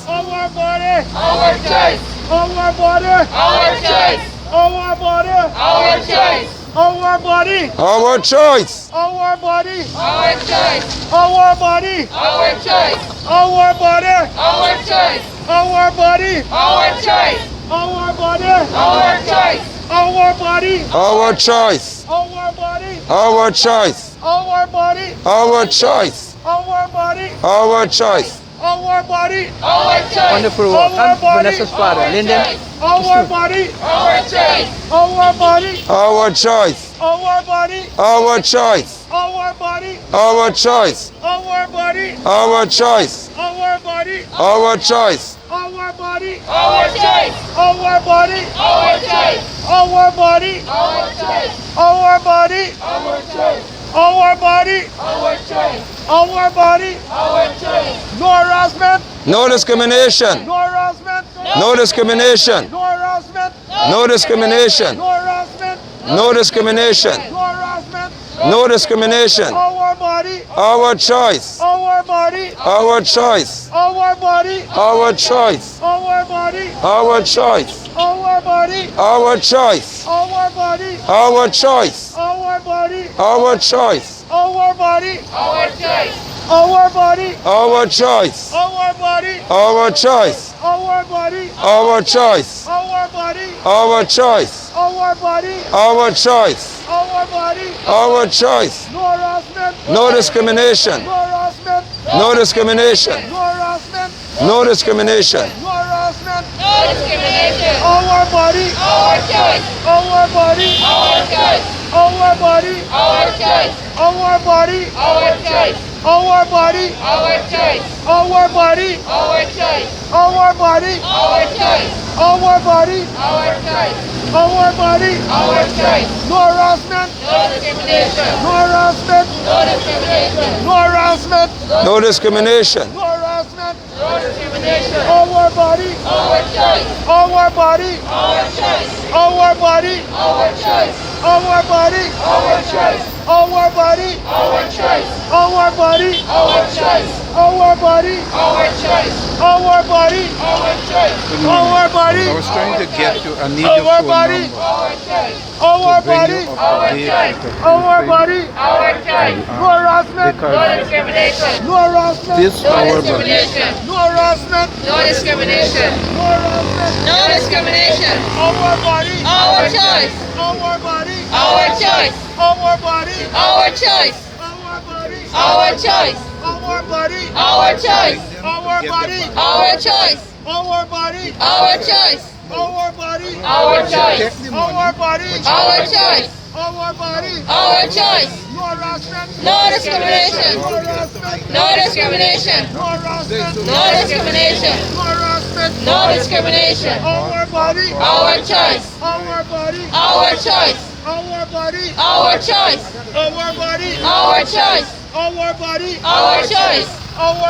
our body, Our choice. our body, Our choice. our body, Our choice. our body, Our choice. our body, Our choice. our body, Our choice. our body, Our choice. our body, Our choice. our body, Our choice. our body, Our choice. our body, Our choice. our body, Our choice. our body, Our choice. our body, Our choice. our body, Our choice. Wonderful work. And Vanessa's father, Lyndon. our body, Our choice. our body, Our choice. our body, Our choice. our body, Our choice. our body, Our choice. our body, Our choice. our body, Our choice. our body, Our choice. our body, Our choice. our body, Our choice. our body, Our choice. our body, Our choice. no harassment, No discrimination. no harassment, No discrimination. no harassment, No discrimination. no harassment, No discrimination. no harassment, No discrimination. our body, Our choice. our body, Our choice. our body, Our choice. our body, Our choice. our body, Our choice. our body, Our choice. our body, Our choice. our body, Our choice. our body, Our choice. our body, Our choice. our body, Our choice. our body, Our choice. our body, Our choice. our body, Our choice. no harassment, No discrimination. no harassment, No discrimination. no harassment, No discrimination. no harassment, No discrimination. our body, Our choice. our body, Our choice. our body, Our choice. our body, Our choice. our body, Our choice. our body, Our choice. our body, Our choice. our body, Our choice. our body, Our choice. no harassment, No discrimination. no harassment, No discrimination. no harassment, No discrimination. no harassment, No discrimination. our body, Our choice. our body, Our choice. our body, Our choice. our body, Our choice. our body, Our choice. our body, Our choice. our body, Our choice. our body, Our choice. our body, I was trying to get you. I need Our your phone body. number Our choice. our to bring body, you up to date with a our few body, Our choice. no harassment, No because discrimination. no harassment, this No our body. discrimination. no harassment, No discrimination. no harassment, No discrimination. our body, Our choice. our body, Our choice. our body, Our choice. our body, Our choice. our body, Our choice. our body, Our choice. our body, Our choice. our body, Our choice. Take the money. our body, Our choice. our body, Our choice. no harassment, No discrimination. no harassment, No discrimination. no harassment, No discrimination. no harassment, No discrimination. our body, Our choice. our body, Our choice. our body, Our choice. our body, Our choice. our body, Our choice. our body, Our choice. our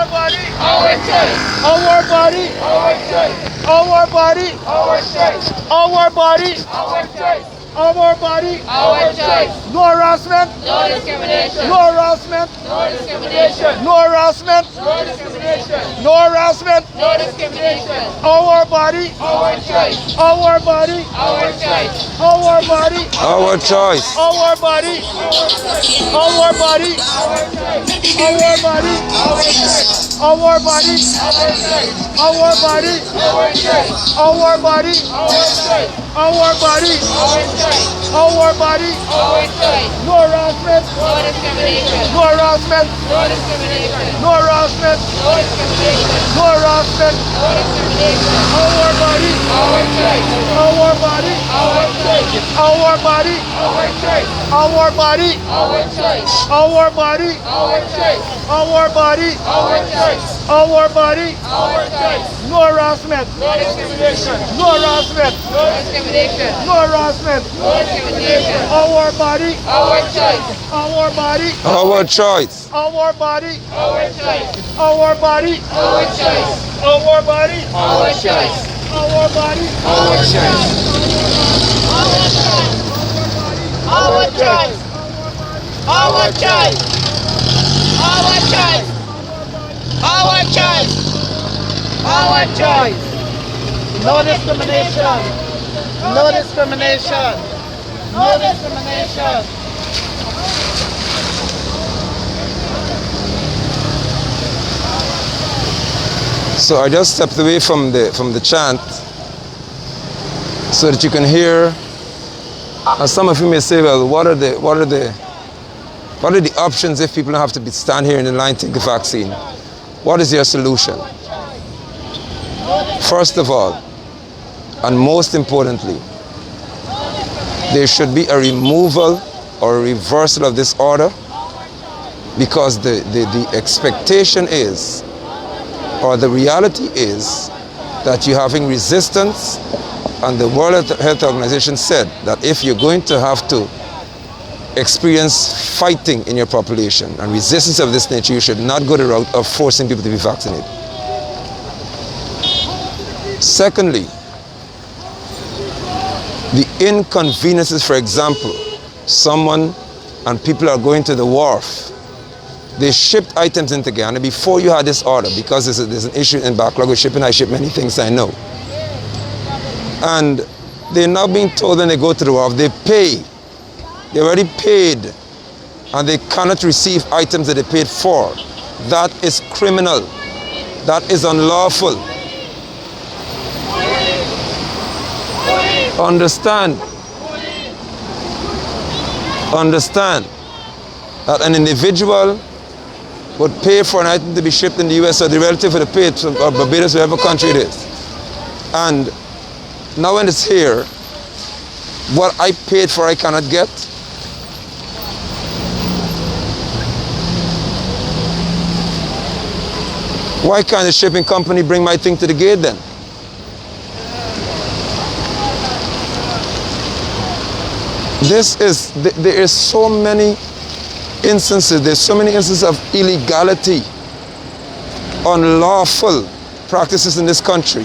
body, Our choice. our body, Our choice. our body, Our choice. Our body, Our choice. no harassment, No discrimination. no harassment, No discrimination. no harassment, No discrimination. no harassment. No discrimination. Our body, Our choice. our body, Our choice. our body, Our choice. our body, our body, our body, our body, our body, our body, our body, our body, Our choice. no harassment, No discrimination. no harassment, No discrimination. no harassment, No discrimination. no harassment. No discrimination. Our body, Our choice. our body, Our choice. our body, Our choice. our body, Our choice. our body, Our choice. our body, Our choice. our body, Our choice. no harassment, No discrimination. no harassment, No discrimination. no harassment. No discrimination. Our body, Our choice. our body, Our choice. our body, Our choice. our body, Our choice. our body, Our choice. our body, Our choice. Our choice. Our choice. Our choice. Our choice. our choice. No discrimination, no discrimination, no discrimination. So I just stepped away from the chant so that you can hear. And some of you may say, well, what are the options if people don't have to stand here in the line to take the vaccine? What is your solution? First of all, and most importantly, there should be a removal or a reversal of this order, because the expectation is, or the reality is, that you're having resistance, and the World Health Organization said that if you're going to have to experience fighting in your population and resistance of this nature, you should not go the route of forcing people to be vaccinated. Secondly, the inconveniences, for example, someone and people are going to the wharf. They shipped items into Ghana before you had this order, because there's an issue in backlog with shipping. I ship many things, I know. And they're now being told when they go to the wharf, they pay. They already paid, and they cannot receive items that they paid for. That is criminal. That is unlawful. Understand that an individual would pay for an item to be shipped in the US, or the relative would pay it, or Barbados, whatever country it is. And now when it's here, what I paid for I cannot get. Why can't the shipping company bring my thing to the gate then? There is so many instances, there's so many instances of illegality, unlawful practices in this country,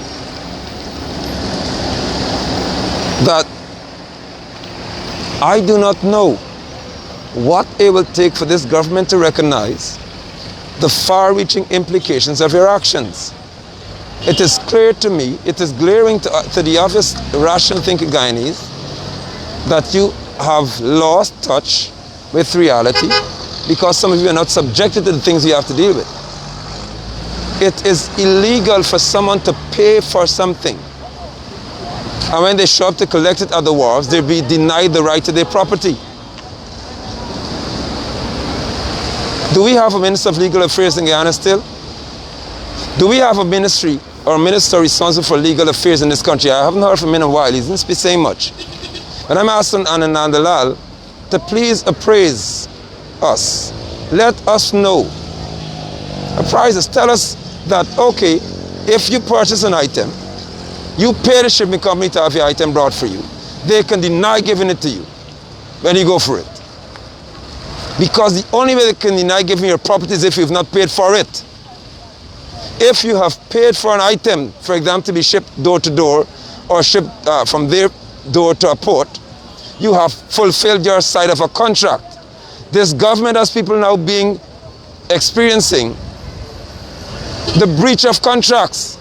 that I do not know what it will take for this government to recognize the far-reaching implications of your actions. It is clear to me, it is glaring to the obvious rational thinking Guyanese, that you have lost touch with reality, because some of you are not subjected to the things you have to deal with. It is illegal for someone to pay for something, and when they show up to collect it at the wharves, they'll be denied the right to their property. Do we have a Minister of Legal Affairs in Guyana still? Do we have a ministry or a minister responsible for legal affairs in this country? I haven't heard from him in a while. He doesn't be saying much. And I'm asking Anand Dalal to please appraise us. Let us know. Apprise us. Tell us that, okay, if you purchase an item, you pay the shipping company to have your item brought for you. They can deny giving it to you when you go for it. Because the only way they can deny giving your property is if you've not paid for it. If you have paid for an item, for example, to be shipped door to door, or shipped from their door to a port, you have fulfilled your side of a contract. This government has people now experiencing the breach of contracts.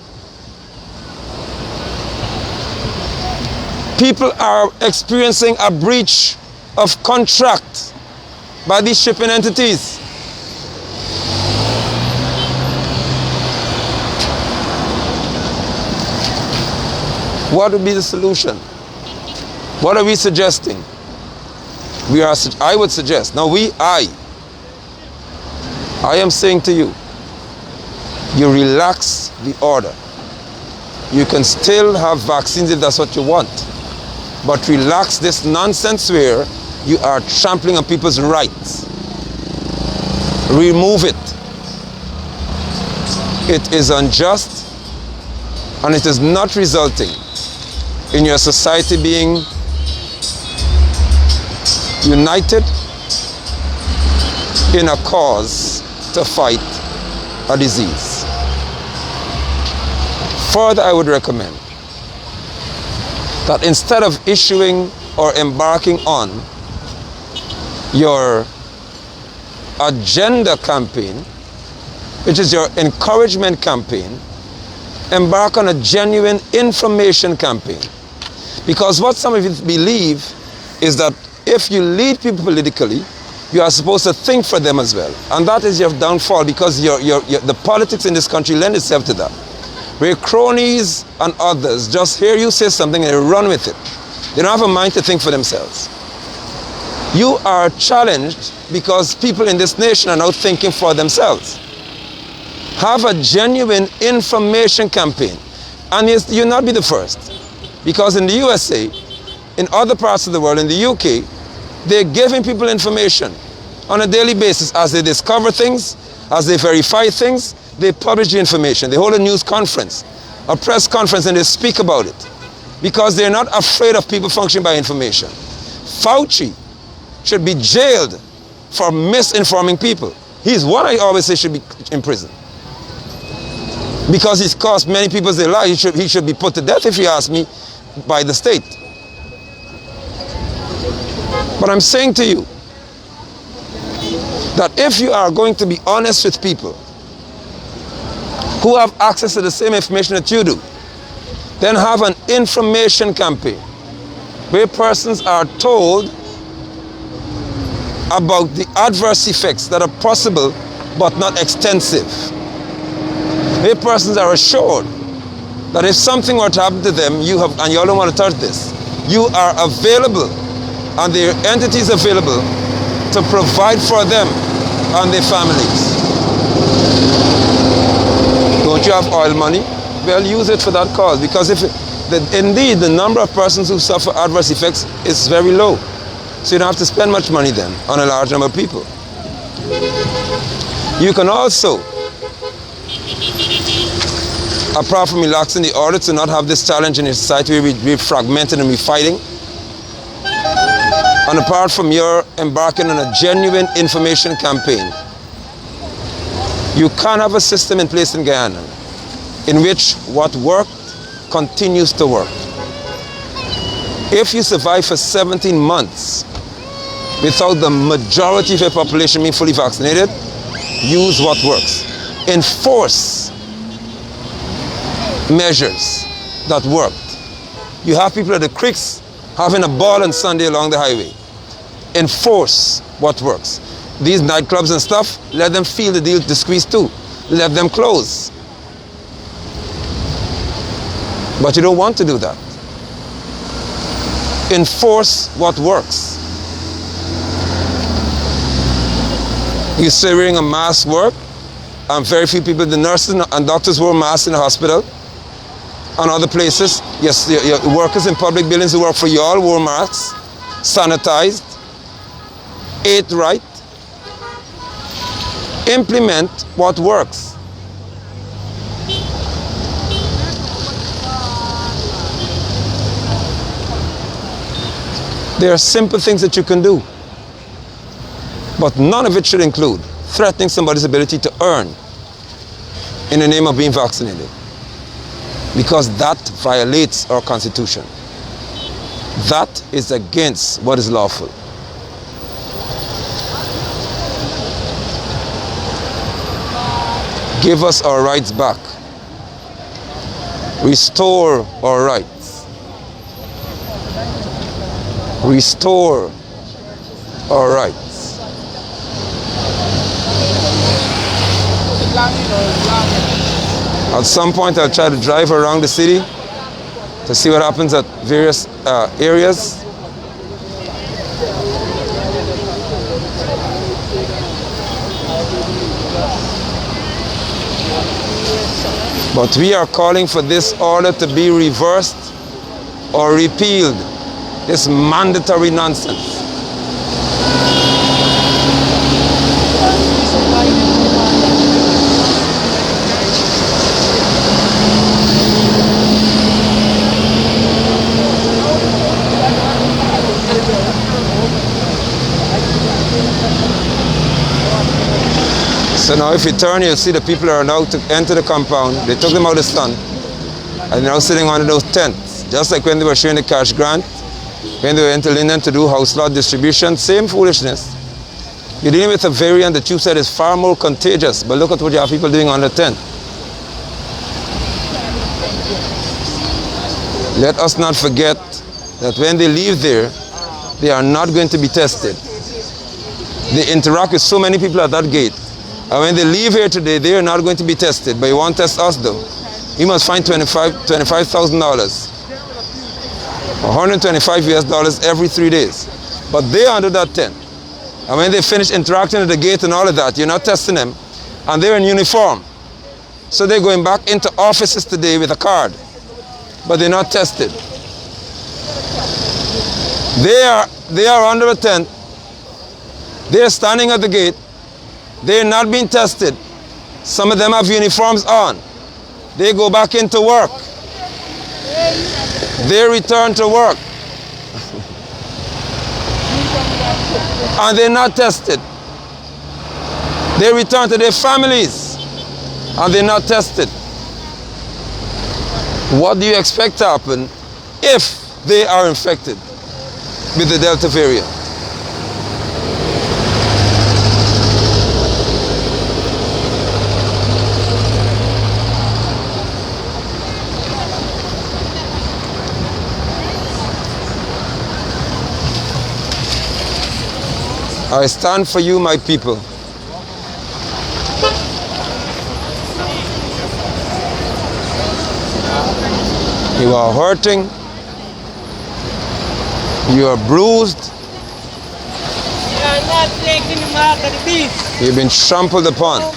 People are experiencing a breach of contract by these shipping entities. What would be the solution? What are we suggesting? I would suggest, I am saying to you, you relax the order. You can still have vaccines if that's what you want, but relax this nonsense where you are trampling on people's rights. Remove it. It is unjust, and it is not resulting in your society being united in a cause to fight a disease. Further, I would recommend that instead of issuing or embarking on your agenda campaign, which is your encouragement campaign, embark on a genuine information campaign. Because what some of you believe is that if you lead people politically, you are supposed to think for them as well. And that is your downfall, because the politics in this country lend itself to that. Where cronies and others just hear you say something and they run with it. They don't have a mind to think for themselves. You are challenged because people in this nation are now thinking for themselves. Have a genuine information campaign. And you'll not be the first. Because in the USA, in other parts of the world, in the UK, they're giving people information on a daily basis. As they discover things, as they verify things, they publish the information. They hold a news conference, a press conference, and they speak about it. Because they're not afraid of people functioning by information. Fauci should be jailed for misinforming people. He's one I always say should be in prison. Because he's cost many people their lives. He should be put to death, if you ask me, by the state. But I'm saying to you that if you are going to be honest with people who have access to the same information that you do, then have an information campaign where persons are told about the adverse effects that are possible but not extensive. Where persons are assured that if something were to happen to them, and you don't want to touch this, you are available and their entities available to provide for them and their families. Don't you have oil money? Well, use it for that cause, because indeed the number of persons who suffer adverse effects is very low. So you don't have to spend much money then on a large number of people. You can also, apart from relaxing the order to not have this challenge in a society where we're fragmented and we're fighting, and apart from your embarking on a genuine information campaign, you can have a system in place in Guyana in which what worked continues to work. If you survive for 17 months without the majority of your population being fully vaccinated, use what works. Enforce measures that worked. You have people at the creeks having a ball on Sunday along the highway. Enforce what works. These nightclubs and stuff, let them feel the deal to squeeze too. Let them close. But you don't want to do that. Enforce what works. You say wearing a mask work, and very few people, the nurses and doctors wore masks in the hospital and other places. Yes, your workers in public buildings who work for you all wore masks, sanitized, ate right. Implement what works. There are simple things that you can do, but none of it should include threatening somebody's ability to earn in the name of being vaccinated, because that violates our Constitution. That is against what is lawful. Give us our rights back. Restore our rights. Restore our rights. At some point I'll try to drive around the city to see what happens at various areas. But we are calling for this order to be reversed or repealed. This mandatory nonsense. So now if you turn, you'll see the people are now to enter the compound. They took them out of the sun. And they're now sitting under those tents. Just like when they were sharing the cash grant, when they were into Linden to do house lot distribution, same foolishness. You're dealing with a variant that you said is far more contagious, but look at what you have people doing on the tent. Let us not forget that when they leave there, they are not going to be tested. They interact with so many people at that gate. And when they leave here today, they are not going to be tested. But you won't test us though. You must find $25,000. 125 US dollars every 3 days. But they are under that tent. And when they finish interacting at the gate and all of that, you're not testing them. And they're in uniform. So they're going back into offices today with a card. But they're not tested. They are under a tent. They're standing at the gate. They're not being tested. Some of them have uniforms on. They go back into work. They return to work. And they're not tested. They return to their families. And they're not tested. What do you expect to happen if they are infected with the Delta variant? I stand for you, my people. You are hurting. You are bruised. You are not taking the mark of the beast. You've been trampled upon.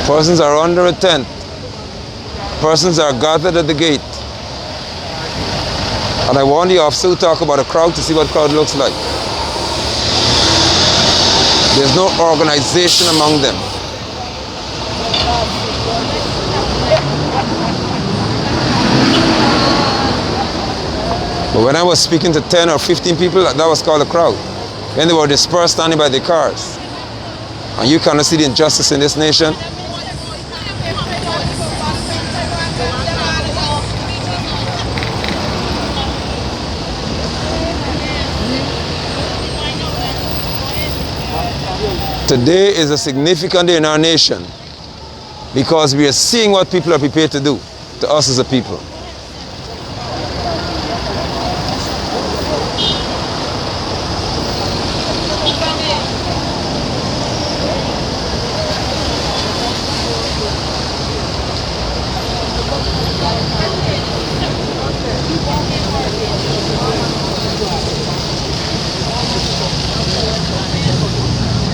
Persons are under a tent. Persons are gathered at the gate. And I want the officer to talk about a crowd to see what crowd looks like. There's no organization among them. But when I was speaking to 10 or 15 people, that was called a crowd. When they were dispersed standing by their cars. And you cannot see the injustice in this nation. Today is a significant day in our nation because we are seeing what people are prepared to do to us as a people.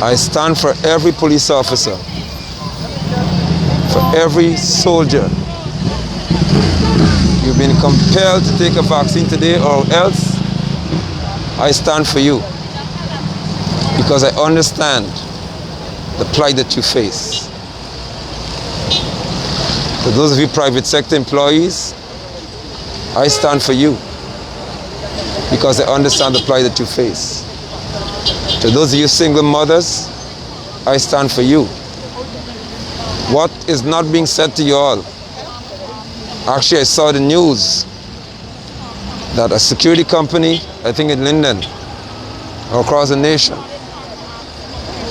I stand for every police officer, for every soldier. You've been compelled to take a vaccine today or else I stand for you because I understand the plight that you face. For those of you private sector employees, I stand for you because I understand the plight that you face. To those of you single mothers, I stand for you. What is not being said to you all? Actually, I saw the news that a security company, I think in Linden, or across the nation,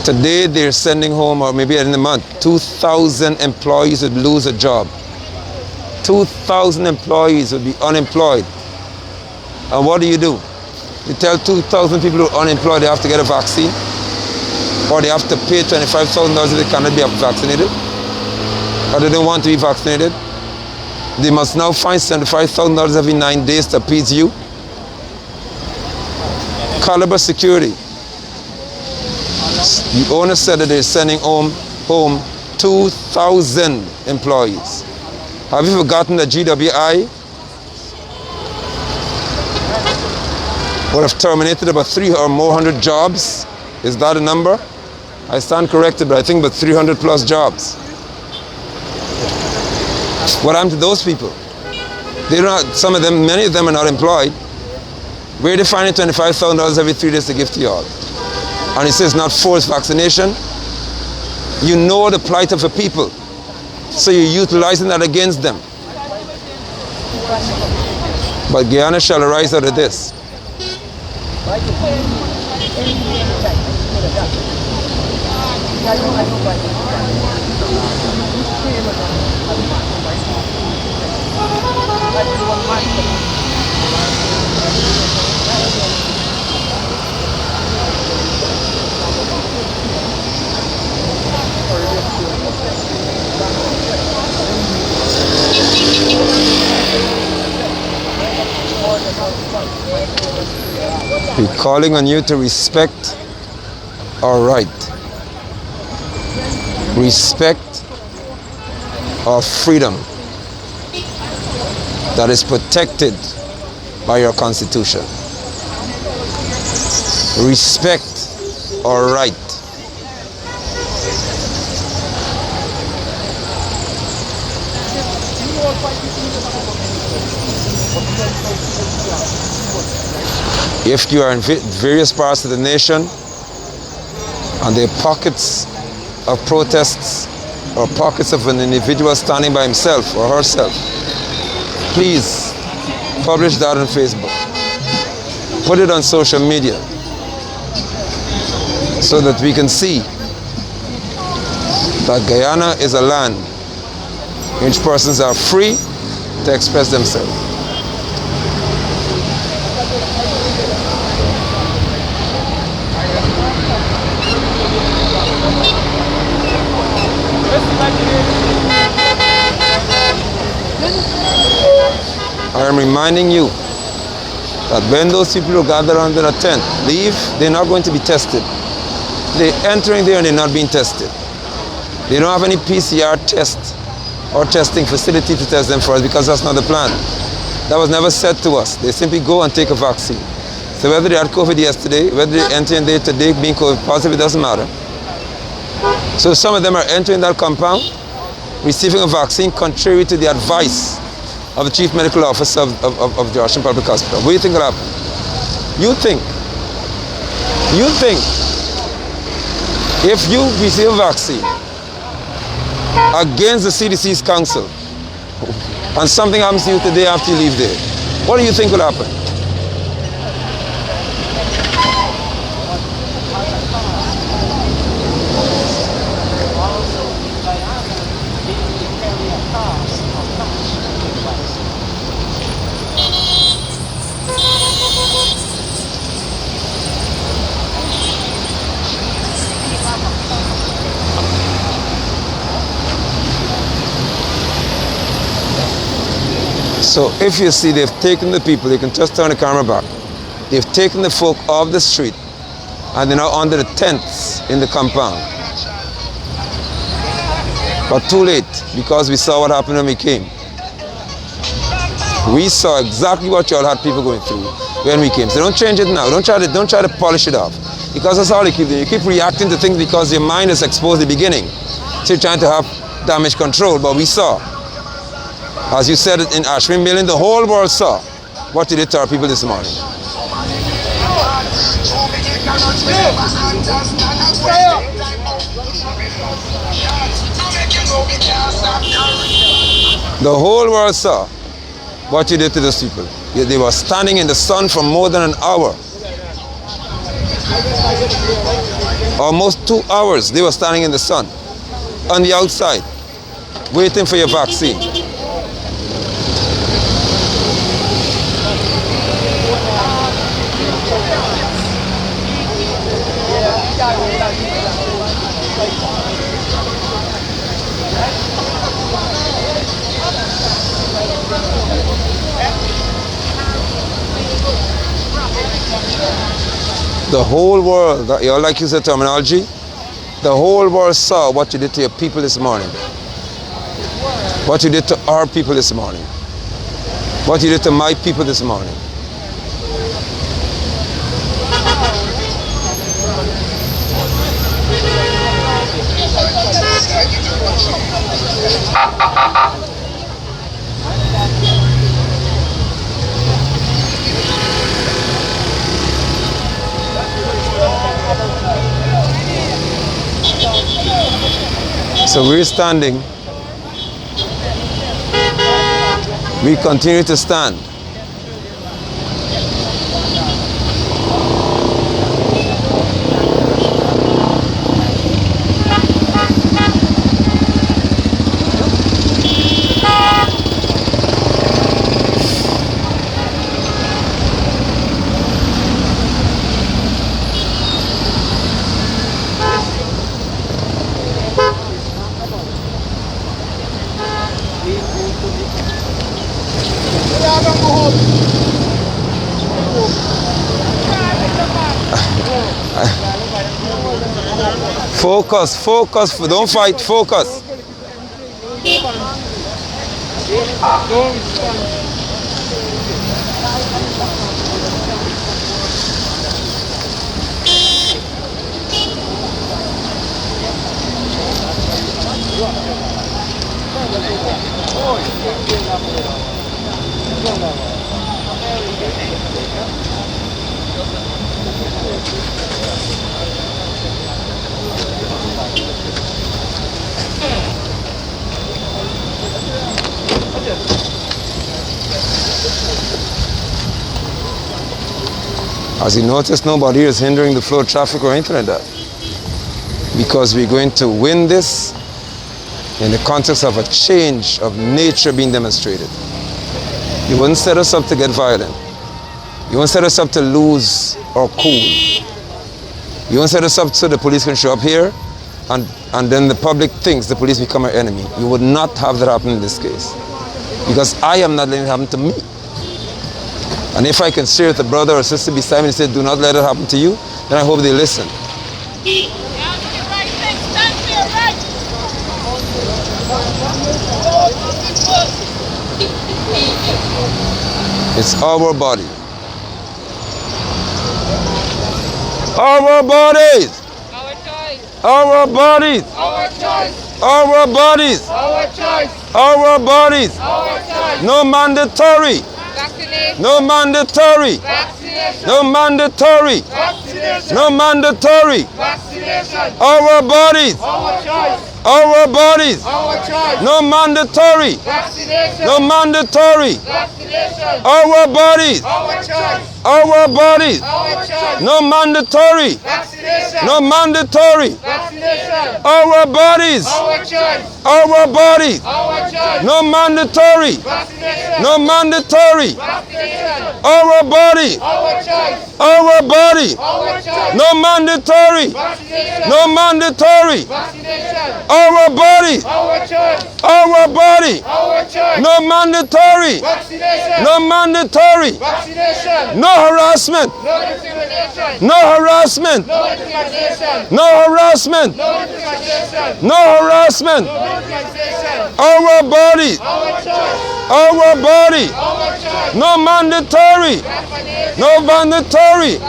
today they're sending home, or maybe in a month, 2,000 employees would lose a job. 2,000 employees would be unemployed. And what do? You tell 2,000 people who are unemployed they have to get a vaccine? Or they have to pay $25,000 if they cannot be vaccinated? Or they don't want to be vaccinated? They must now find $75,000 every 9 days to appease you? Caliber Security. The owner said that they're sending home 2,000 employees. Have you forgotten that GWI would have terminated about 300 or more jobs? Is that a number? I stand corrected, but I think about 300 plus jobs. What happened to those people? They don't. Some of them, many of them are not employed. Where are they finding $25,000 every 3 days to give to you all? And he says not forced vaccination. You know the plight of the people, so you're utilizing that against them. But Guyana shall arise out of this. We're calling on you to respect our right. Respect our freedom that is protected by your Constitution. Respect our right. If you are in various parts of the nation and there are pockets of protests or pockets of an individual standing by himself or herself, please publish that on Facebook. Put it on social media so that we can see that Guyana is a land in which persons are free to express themselves. I am reminding you that when those people who gather under a tent leave, they're not going to be tested. They're entering there and they're not being tested. They don't have any PCR test or testing facility to test them for us because that's not the plan. That was never said to us. They simply go and take a vaccine. So whether they had COVID yesterday, whether they enter in there today being COVID positive, it doesn't matter. So some of them are entering that compound, receiving a vaccine contrary to the advice of the Chief Medical Officer of Georgetown Public Hospital. What do you think will happen? You think if you receive a vaccine against the CDC's counsel and something happens to you today after you leave there, what do you think will happen? So if you see they've taken the people, you can just turn the camera back. They've taken the folk off the street and they're now under the tents in the compound. But too late, because we saw what happened when we came. We saw exactly what y'all had people going through when we came. So don't change it now. Don't try to polish it off. Because that's all you keep doing. You keep reacting to things because your mind is exposed at the beginning. So you're trying to have damage control, but we saw. As you said in Ashwin Milling, the whole world saw what you did to our people this morning. The whole world saw what you did to those people. They were standing in the sun for more than an hour. Almost 2 hours they were standing in the sun on the outside waiting for your vaccine. The whole world, you all like use the terminology? The whole world saw what you did to your people this morning. What you did to our people this morning. What you did to my people this morning. So we're standing. We continue to stand. Focus, focus, don't fight, focus. As you notice, nobody is hindering the flow of traffic or anything like that. Because we're going to win this in the context of a change of nature being demonstrated. You wouldn't set us up to get violent. You wouldn't set us up to lose our cool. You wouldn't set us up so the police can show up here and then the public thinks the police become our enemy. You would not have that happen in this case. Because I am not letting it happen to me. And if I can share with a brother or sister beside me and say, do not let it happen to you, then I hope they listen. It's our body. Our bodies. Our choice. Our bodies. Our choice. Our bodies. Our choice. Our bodies. Our choice. No mandatory. Vaccination. No mandatory. Vaccination. No mandatory. Vaccination. No mandatory. Vaccination. Our bodies. Our choice. Our bodies. Our choice. No mandatory. Vaccination. No mandatory. Vaccination. Our bodies. Our choice. Our bodies. Our choice. No mandatory. Vaccination. No mandatory. Vaccination. Our bodies. Our choice. Our bodies. Our choice. No mandatory. Vaccination. No mandatory. Vaccination. Our body. Our choice. Our body. Our choice. No mandatory. Vaccination. No mandatory. Vaccination. Our body. Our choice. Our body. Our choice. No mandatory. Vaccination. No mandatory. Vaccination. No harassment. No discrimination. No harassment. No discrimination. No harassment. No discrimination. No harassment. No discrimination. Our body. Our choice. Our body. Our choice. No mandatory. Vaccination. No mandatory.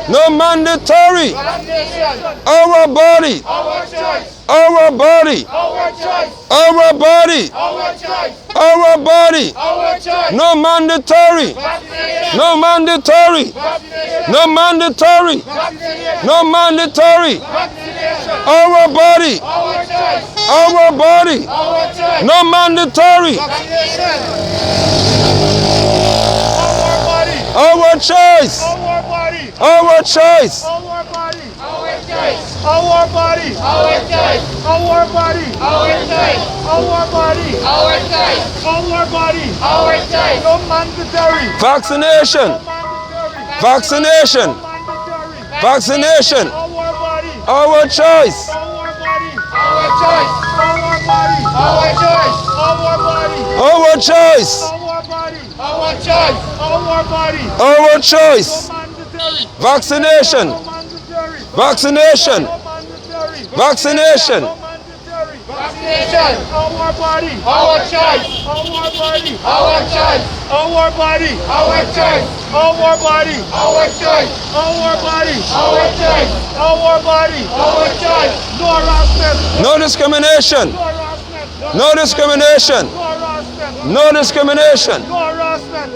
No mandatory. Vaccination. Our body. Our choice. Our body. Our choice. Our body. Our choice. Our body. Our choice. No mandatory. Vaccination. No mandatory. Vaccination. No mandatory. Vaccination. No mandatory. Vaccination. Our body. Our Our body. No mandatory. Our choice. Our choice. Vaccination. Vaccination. Vaccination. Our choice. Our choice. Our choice. Vaccination. Vaccination. Vaccination. Our body. Our choice. Our body. Our choice. Our body. Our choice. Our body. Our choice. Our body. Our choice. Our body. Our choice. No harassment. No discrimination. No harassment. No discrimination. No harassment. No discrimination. No harassment.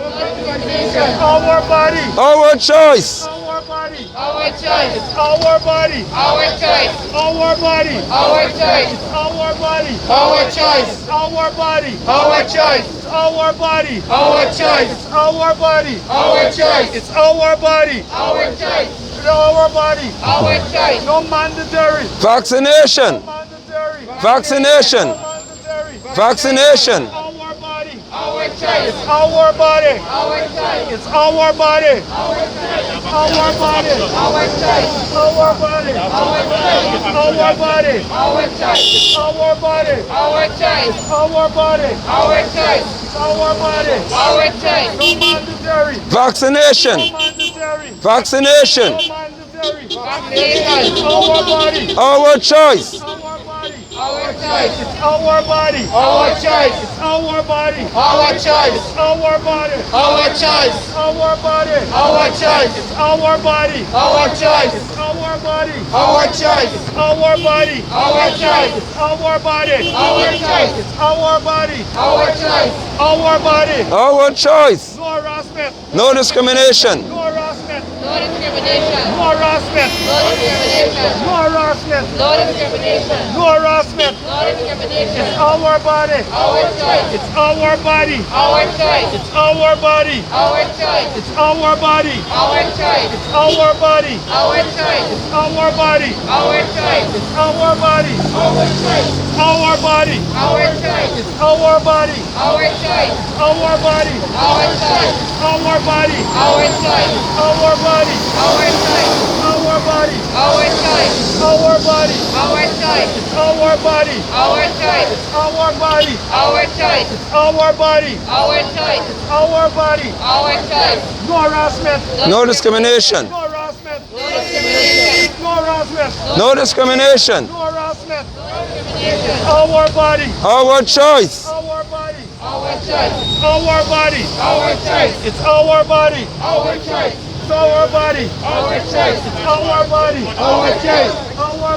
Our body. Our choice. Our body. Our choice. Our body. Our choice. Our body. Our choice. Our body. Our choice. Our body. Our choice. Our body. Our choice. Our body. Our choice. It's our body. Our choice. Our body. Our choice. No mandatory. Vaccination. Mandatory. Vaccination. Mandatory. Vaccination. Our body. Our choice. Our body. Our choice. It's our body. Our choice. Our body. Our choice. Our body. Our choice. Our body. Our choice. Our body. Our choice. Our body. Our choice. Our body. Our choice. No mandatory. Vaccination. Mandatory. Vaccination. Mandatory. Vaccination. Our body. Our choice. Our body. Our choice. Our body. Our choice. Our body. Our choice. Our body. Our choice. Our body. Our choice. Our body. Our choice. Our body. Our choice. Our body. Our choice. Our body. Our choice. Our body. Our choice. Our body. Our choice. No harassment. No discrimination. No harassment. No discrimination. No harassment. No discrimination. No harassment. No discrimination. No harassment. No discrimination. Our body. Our choice. It's our body. Our choice. Our body. Our choice. It's our body. Our choice. Our body. Our choice. Our body. Our choice. Our body. Our choice. Our body. Our choice. Our body. Our choice. Our body. Our choice. Our body. Our choice. Our body. Our choice. Our body. Our choice. Our body. Our choice. Our body. Our choice. Our body. Our choice. Our body. Our choice. Our body. Our choice. No harassment. No discrimination. No harassment. No discrimination. No harassment. No discrimination. No harassment. Discrimination. Our body. Our choice. Our body. Our choice. Our body. Our choice. It's our body. Our choice. It's our body. Our choice. Our body. Our choice. Our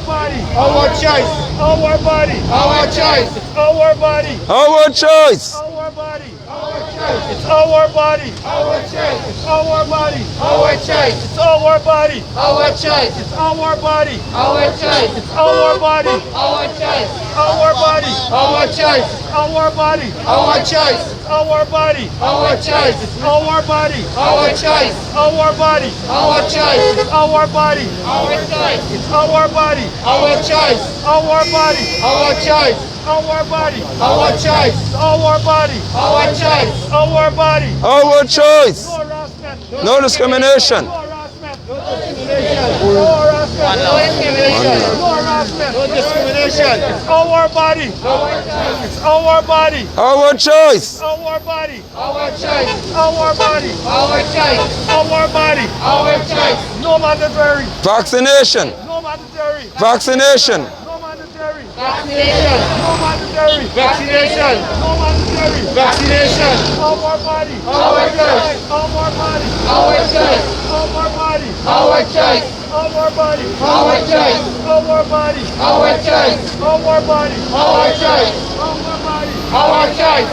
body. Our choice. Our body. Our choice. Our body. Our choice. Our body. Our choice. It's our body. Our choice. Our body. Our choice. It's our body. Our choice. It's our body. Our choice. Our body. Our choice. Our body. Our choice. Our body. Our choice. Our body. Our choice. Our body. Our choice. Our body. Our choice. Our body. Our choice. Our body. Our choice. Our body. Our choice. Our body. Our choice. Our body. Our choice. Our body. Our choice. No harassment. No discrimination. No harassment. No discrimination. No harassment. No discrimination. No harassment. No discrimination. It's our body. Our choice. It's our body. Our choice. Our body. Our choice. Our body. Our choice. Our body. Our choice. No mandatory. Vaccination. No mandatory. Vaccination. No mandatory. Vaccination. No mandatory. Vaccination. No mandatory. Vaccination. Our body. Our choice. Our body. Our choice. Our body. Our choice. Our body. Our choice. Our body. Our choice. Our body. Our choice. Our body. Our choice.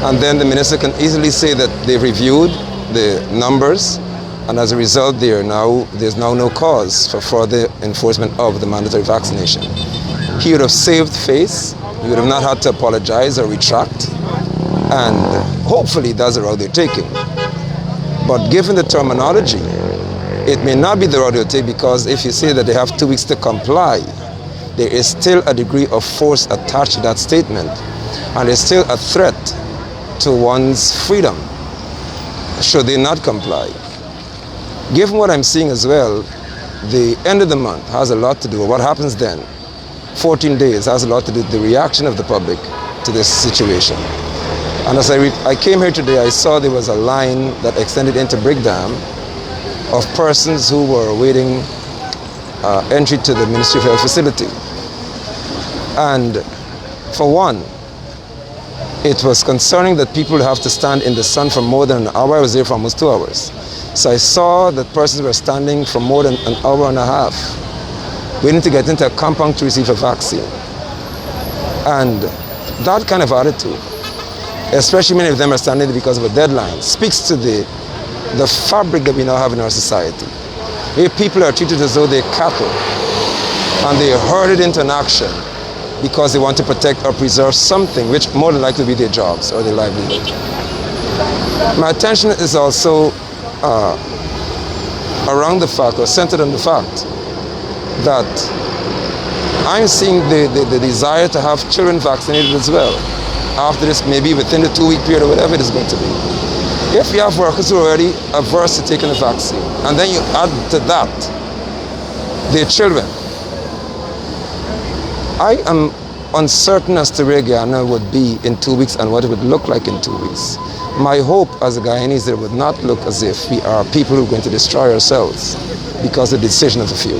And then the minister can easily say that they reviewed the numbers, and as a result, there's now no cause for further enforcement of the mandatory vaccination. He would have saved face. He would have not had to apologize or retract. And hopefully that's the route they're taking. But given the terminology, it may not be the route they'll take, because if you say that they have 2 weeks to comply, there is still a degree of force attached to that statement. And there's still a threat to one's freedom should they not comply. Given what I'm seeing as well, the end of the month has a lot to do with what happens then. 14 days has a lot to do with the reaction of the public to this situation. And as I came here today, I saw there was a line that extended into Brickdam of persons who were awaiting entry to the Ministry of Health facility. And for one, it was concerning that people would have to stand in the sun for more than an hour. I was there for almost 2 hours. So I saw that persons were standing for more than an hour and a half, waiting to get into a compound to receive a vaccine. And that kind of attitude, especially many of them are standing there because of a deadline, speaks to the fabric that we now have in our society. Where people are treated as though they're cattle, and they are herded into an action because they want to protect or preserve something which more than likely will be their jobs or their livelihood. My attention is also around the fact, or centered on the fact, that I'm seeing the desire to have children vaccinated as well, after this, maybe within the 2-week period or whatever it is going to be. If you have workers who are already averse to taking the vaccine, and then you add to that their children, I am uncertain as to where Guyana would be in 2 weeks and what it would look like in 2 weeks. My hope as a Guyanese is that it would not look as if we are people who are going to destroy ourselves because of the decision of a few.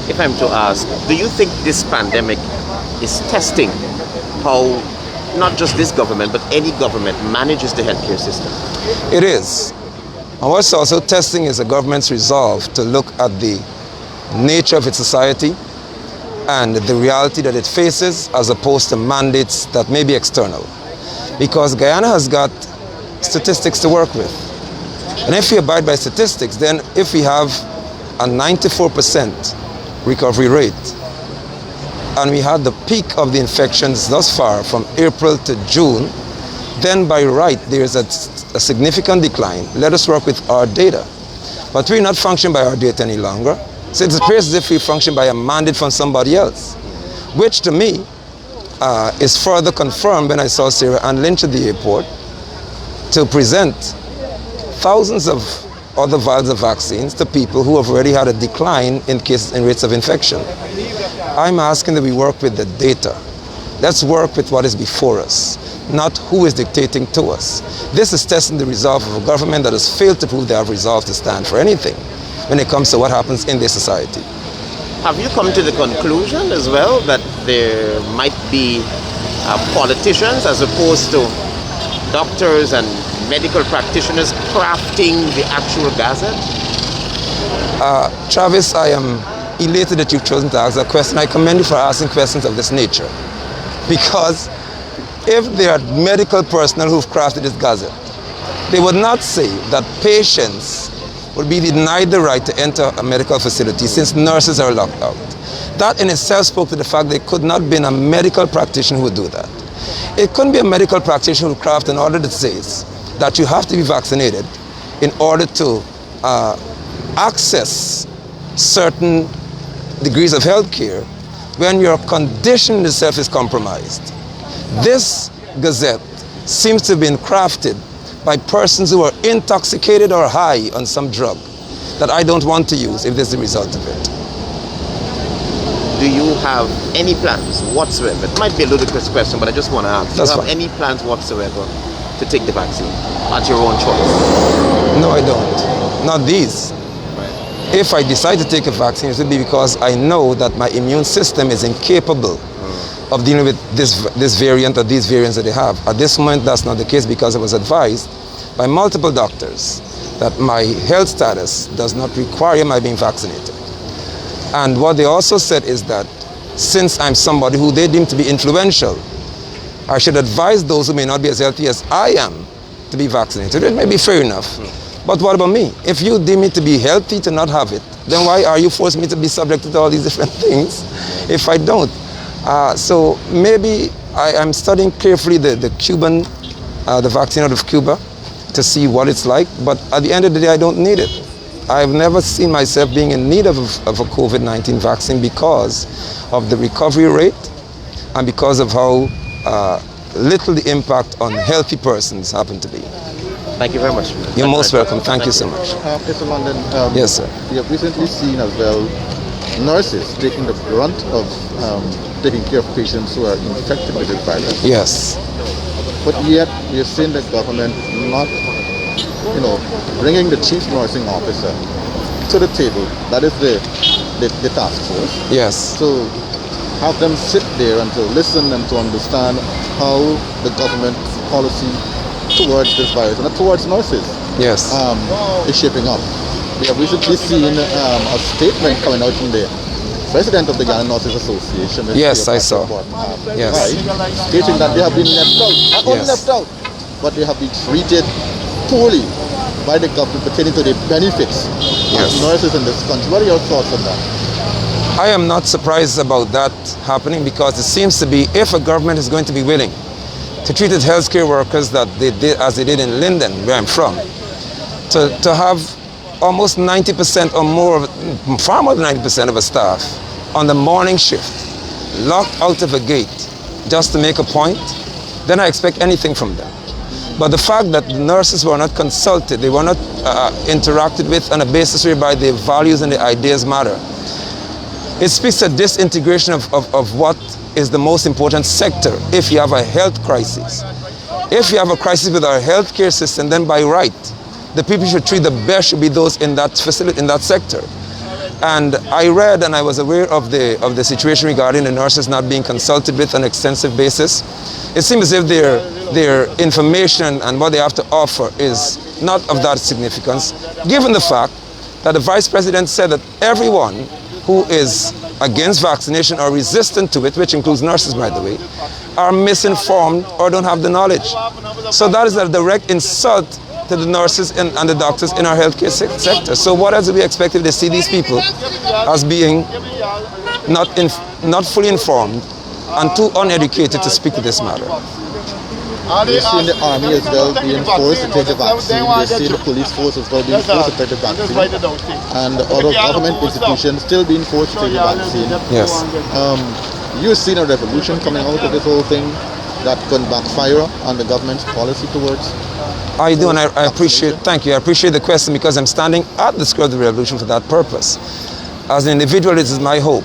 If I'm to ask, do you think this pandemic is testing how not just this government, but any government manages the healthcare system? It is. And what's also testing is the government's resolve to look at the nature of its society and the reality that it faces, as opposed to mandates that may be external. Because Guyana has got statistics to work with. And if we abide by statistics, then if we have a 94% recovery rate, and we had the peak of the infections thus far from April to June, then by right there is a significant decline. Let us work with our data. But we're not functioning by our data any longer. So it appears as if we function by a mandate from somebody else, which to me is further confirmed when I saw Sarah Ann Lynch at the airport to present thousands of other vials of vaccines to people who have already had a decline in rates of infection. I'm asking that we work with the data. Let's work with what is before us, not who is dictating to us. This is testing the resolve of a government that has failed to prove they have resolve to stand for anything when it comes to what happens in their society. Have you come to the conclusion as well that there might be politicians as opposed to doctors and medical practitioners crafting the actual gazette? Travis, I am elated that you've chosen to ask that question. I commend you for asking questions of this nature. Because if there are medical personnel who've crafted this gazette, they would not say that patients would be denied the right to enter a medical facility since nurses are locked out. That in itself spoke to the fact there could not have been a medical practitioner who would do that. It couldn't be a medical practitioner who would craft an order that says that you have to be vaccinated in order to access certain degrees of health care when your condition itself is compromised. This gazette seems to have been crafted by persons who are intoxicated or high on some drug that I don't want to use if this is the result of it. Do you have any plans whatsoever? It might be a ludicrous question, but I just want to ask. Do you have any plans whatsoever to take the vaccine at your own choice? No, I don't. Not these. If I decide to take a vaccine, it will be because I know that my immune system is incapable of dealing with this variant or these variants that they have. At this moment, that's not the case because I was advised by multiple doctors that my health status does not require my being vaccinated. And what they also said is that since I'm somebody who they deem to be influential, I should advise those who may not be as healthy as I am to be vaccinated. It may be fair enough. But what about me? If you deem me to be healthy to not have it, then why are you forcing me to be subjected to all these different things if I don't? So maybe I'm studying carefully the Cuban, the vaccine out of Cuba to see what it's like. But at the end of the day, I don't need it. I've never seen myself being in need of a COVID-19 vaccine because of the recovery rate and because of how little the impact on healthy persons happen to be. Thank you very much. You're most welcome. Thank you so much. Mr. London, Yes, sir. we have recently seen as well nurses taking the brunt of taking care of patients who are infected with this virus. Yes. But yet we have seen the government not, bringing the chief nursing officer to the table. That is the task force. Yes. So have them sit there and to listen and to understand how the government policy towards this virus and towards nurses Yes. is shaping up. We have recently seen a statement coming out from the president of the Ghana Nurses Association. Yes, I saw. Yes. Stating that they have been left out. Not only Yes. left out, but they have been treated poorly by the government pertaining to the benefits Yes. of nurses in this country. What are your thoughts on that? I am not surprised about that happening because it seems to be if a government is going to be willing to treat its healthcare workers that they did, as they did in Linden, where I'm from, to have almost 90% or more, far more than 90% of a staff on the morning shift locked out of a gate just to make a point, then I expect anything from them. But the fact that the nurses were not consulted, they were not interacted with on a basis whereby their values and their ideas matter, it speaks to disintegration of what is the most important sector if you have a health crisis. If you have a crisis with our healthcare system, then by right, the people should treat the best should be those in that facility, in that sector. And I read and I was aware of the situation regarding the nurses not being consulted with on an extensive basis. It seems as if their information and what they have to offer is not of that significance, given the fact that the Vice President said that everyone who is against vaccination or resistant to it, which includes nurses, by the way, are misinformed or don't have the knowledge. So that is a direct insult to the nurses and the doctors in our healthcare sector. So what else do we expect if they see these people as being not fully informed and too uneducated to speak to this matter? We've seen the army as well being forced to take the vaccine. We've seen the police force as well being forced to take the vaccine. And other government institutions still being forced to take the vaccine. Yes. You've seen a revolution coming out of this whole thing that could backfire on the government's policy towards. I do, and I appreciate, thank you, I appreciate the question because I'm standing at the square of the revolution for that purpose. As an individual, it is my hope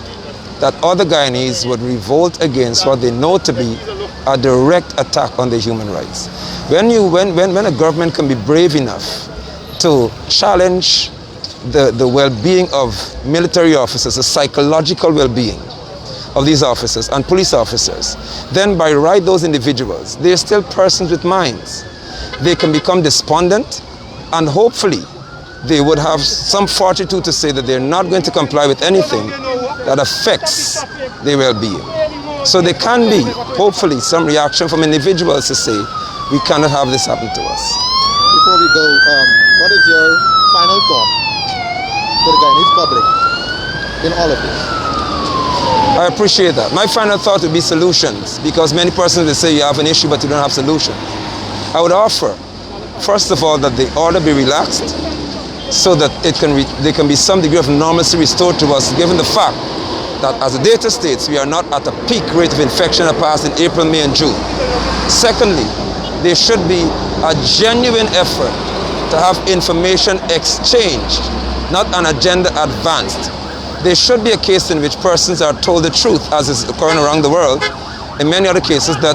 that other Guyanese would revolt against what they know to be a direct attack on their human rights. When a government can be brave enough to challenge the well-being of military officers, the psychological well-being of these officers and police officers, then by right those individuals, they're still persons with minds. They can become despondent and hopefully they would have some fortitude to say that they're not going to comply with anything that affects their well-being. So there can be, hopefully, some reaction from individuals to say, we cannot have this happen to us. Before we go, what is your final thought to the Guyanese public in all of this? I appreciate that. My final thought would be solutions, because many persons will say you have an issue but you don't have solutions. I would offer, first of all, that the order be relaxed so that there can be some degree of normalcy restored to us, given the fact that as the data states, we are not at a peak rate of infection that passed in April, May, and June. Secondly, there should be a genuine effort to have information exchanged, not an agenda advanced. There should be a case in which persons are told the truth, as is occurring around the world, in many other cases, that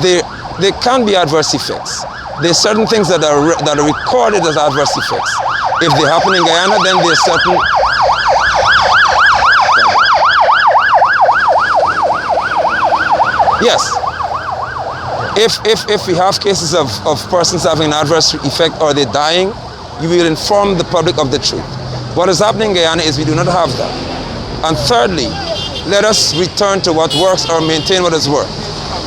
there can be adverse effects. There are certain things that are recorded as adverse effects. If they happen in Guyana, then there are certain... Yes. If we have cases of persons having an adverse effect or they're dying, you will inform the public of the truth. What is happening in Guyana is we do not have that. And thirdly, let us return to what works or maintain what has worked.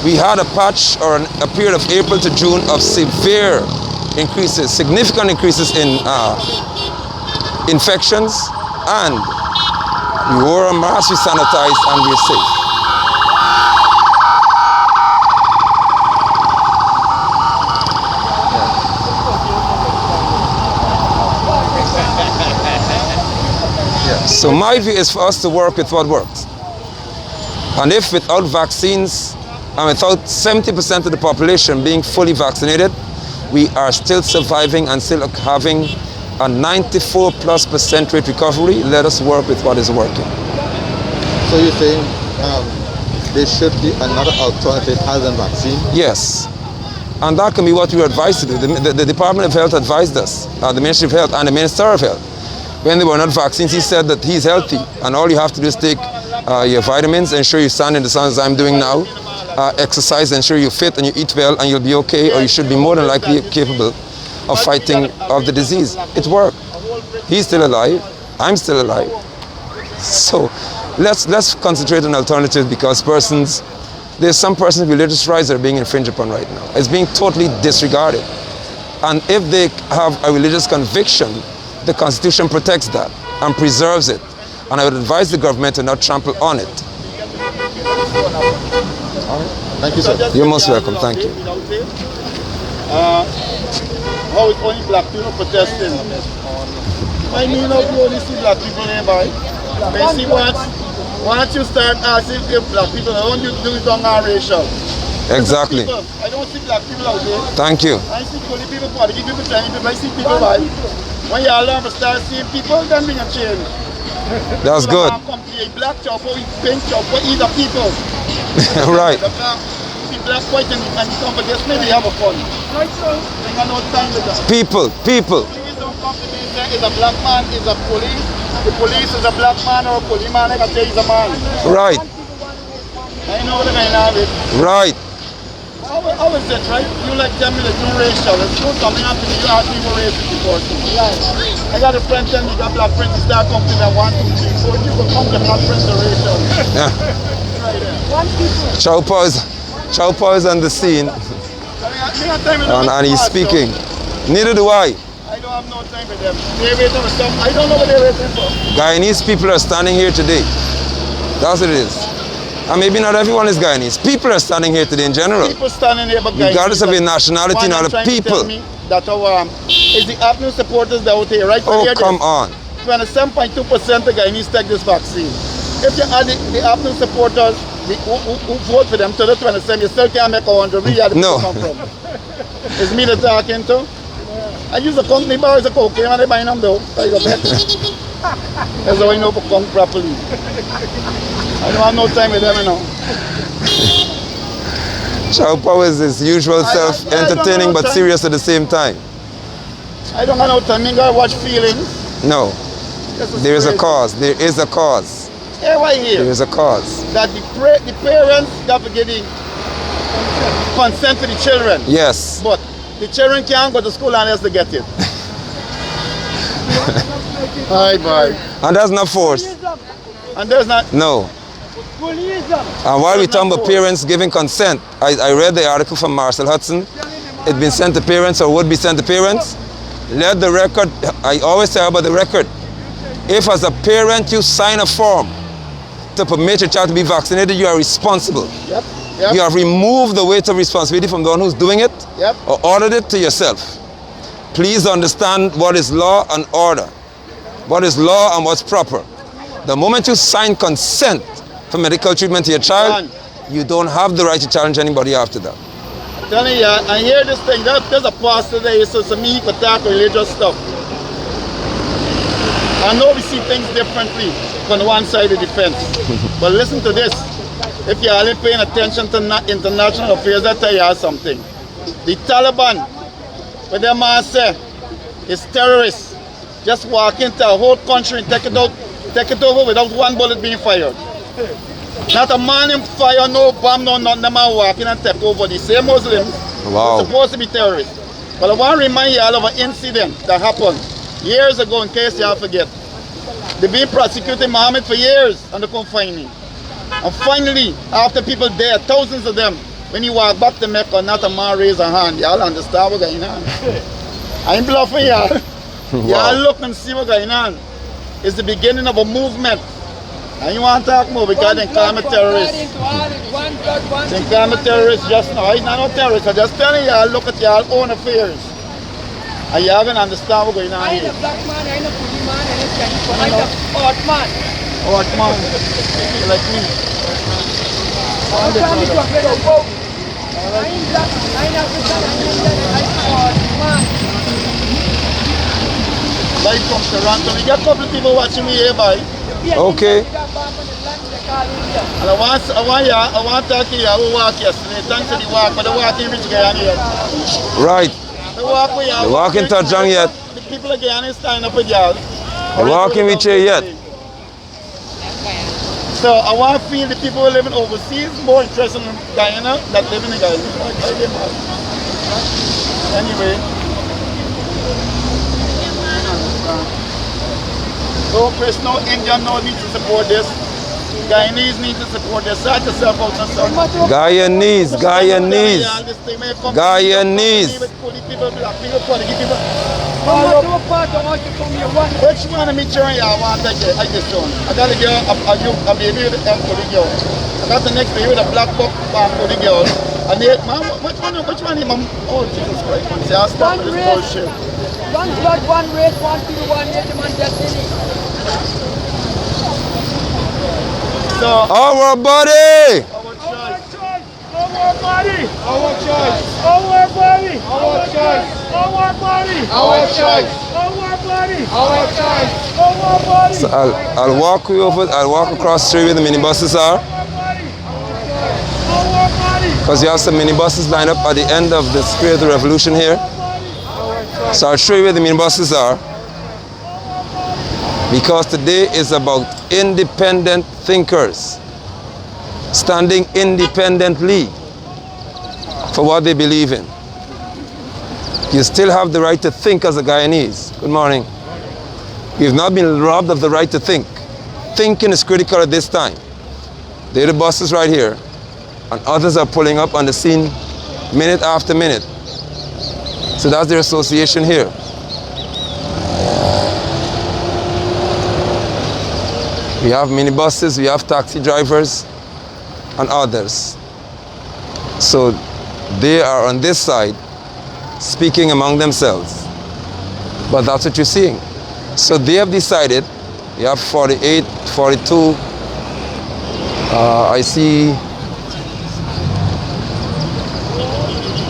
We had a patch or a period of April to June of severe increases, significant increases in infections, and we wore a mask, we sanitized, and we're safe. So my view is for us to work with what works. And if without vaccines and without 70% of the population being fully vaccinated, we are still surviving and still having a 94+% rate recovery, let us work with what is working. So you're saying there should be another alternative other than vaccine? Yes. And that can be what we were advised to do. The Department of Health advised us, the Ministry of Health and the Minister of Health. When there were not vaccines, he said that he's healthy and all you have to do is take your vitamins, ensure you stand in the sun as I'm doing now, exercise, ensure you're fit and you eat well and you'll be okay, or you should be more than likely capable of fighting off the disease. It worked. He's still alive. I'm still alive. So let's concentrate on alternatives, because there's some persons' religious rights that are being infringed upon right now. It's being totally disregarded. And if they have a religious conviction, the Constitution protects that and preserves it. And I would advise the government to not trample on it. Thank you, sir. You're most welcome. Thank you. How is only black people protesting? I mean, how you only see black people nearby? But see what? Once you start asking if black people, I want you to do it on our racial. Exactly. I don't see black people out there. Thank you. I see only people, Portuguese people, Chinese people, I see people by. When you all learn to start seeing people, then bring a change. That's good. A black chop or pink chop or either people. Right. See black, white, and come for this, maybe have a fun. Right, so I got no time with that. People. Please don't come to me and say, is a black man, is a police. The police is a black man or a police man, I can say he's a man. Right. I know what I have it. Right. How is that, right? You like tell me that you're racial. It's not something happening, you ask me for racist before. I got a friend telling me you got black friends, you start coming to them 1, 2, 3, 4. You can come to black friends are racial. Yeah. Right there. Chow Paw is on the scene and he's speaking. Neither do I. I don't have no time for them. They're waiting for some. I don't know what they're waiting for. Guyanese people are standing here today. That's what it is. And maybe not everyone is Guyanese. People are standing here today in general. People standing here, but Guyanese. Regardless of your nationality, not the people. That our is the afternoon supporters that out here, right? Oh, come on. 27.2% of Guyanese take this vaccine. If you add the afternoon supporters who vote for them to the 27, you still can't make 100. Where the people come from? It's me that's talking to. I use a company bar as a cocaine and they buy them though. So I go back. That's how I know to come properly. I don't have no time with them, you know. Chow Paw is his usual self, entertaining but serious at the same time. I don't have no time. I watch feelings. No. There is a cause. There is a cause. Yeah, right here. There is a cause. That the parents got to get consent to the children. Yes. But the children can't go to school unless they get it. Hi, bye. And that's not forced. And there's not. No. And while we talk about parents giving consent, I read the article from Marcel Hudson. It's been sent to parents or would be sent to parents. Let the record, I always say about the record, if as a parent you sign a form to permit your child to be vaccinated, you are responsible. Yep. You have removed the weight of responsibility from the one who's doing it, or ordered it to yourself. Please understand what is law and order, what is law and what's proper. The moment you sign consent for medical treatment to your child, you don't have the right to challenge anybody after that. I'm telling you, I hear this thing. There's a pastor there, he says to me, he could talk religious stuff. I know we see things differently on one side of the fence. But listen to this. If you're only paying attention to international affairs, I'll tell you something. The Taliban, what their man say, is terrorists. Just walk into a whole country and take it over without one bullet being fired. Not a man in fire, no bomb, no nothing. The man walking and take over. The same Muslims are supposed to be terrorists. But I want to remind you all of an incident that happened years ago, in case you all forget. They've been prosecuting Muhammad for years and they couldn't find him. And finally, after people dead, thousands of them, when you walk back to Mecca, not a man raise a hand. Y'all understand what's going on? I ain't bluffing y'all. Y'all look and see what's going on. It's the beginning of a movement. And you want to talk more because they call me terrorists. They call me terrorists just now. I'm not no terrorist. I'm just telling y'all, look at y'all own affairs. And y'all gonna understand what's going on here. I ain't a black man, I ain't a pretty man, I ain't a Chinese man, I'm a hot man. Hot man. Like me. I'm trying to talk about wow. I ain't black, I ain't African, I ain't Indian, I'm a hot man. Live from Toronto. We got a couple of people watching me here, boy. Okay. And I want to talk to you. I will walk yesterday. Thanks to the walk, but the walking rich guy on here. Right. The walk we have. The walking touch on yet. The people again is standing up with y'all. The walking with you yet. So I want to feel the people who live overseas more interested in Guyana than living in Guyana. Anyway. No Chris, no Indian, no need to support this. Guyanese need to support this. Sort yourself out and son. Guyanese. Guyanese. Guyanese. Which one of me children y'all want to take I just son? I got a girl, a baby with a for the girl. I got the next baby with a black book for the girl. And they, mom, which one is mom? Oh, Jesus Christ. See, I'll stop with this bullshit. One blood, one race, one people, one nation, one destiny. So, our body. our choice. Our body. Our choice. Our body. Our choice. Our body. Our choice. Our body. Our choice. Our body. So I'll walk you over. I'll walk across the street where the minibuses are. Because you have some minibuses lined up at the end of the Square of the Revolution here. So I'll show you where the minibuses are. Because today is about independent thinkers standing independently for what they believe in. You still have the right to think as a Guyanese. Good morning. You've not been robbed of the right to think. Thinking is critical at this time. There are the buses right here, and others are pulling up on the scene minute after minute. So that's their association here. We have minibuses, we have taxi drivers, and others. So they are on this side speaking among themselves. But that's what you're seeing. So they have decided, you have 48, 42,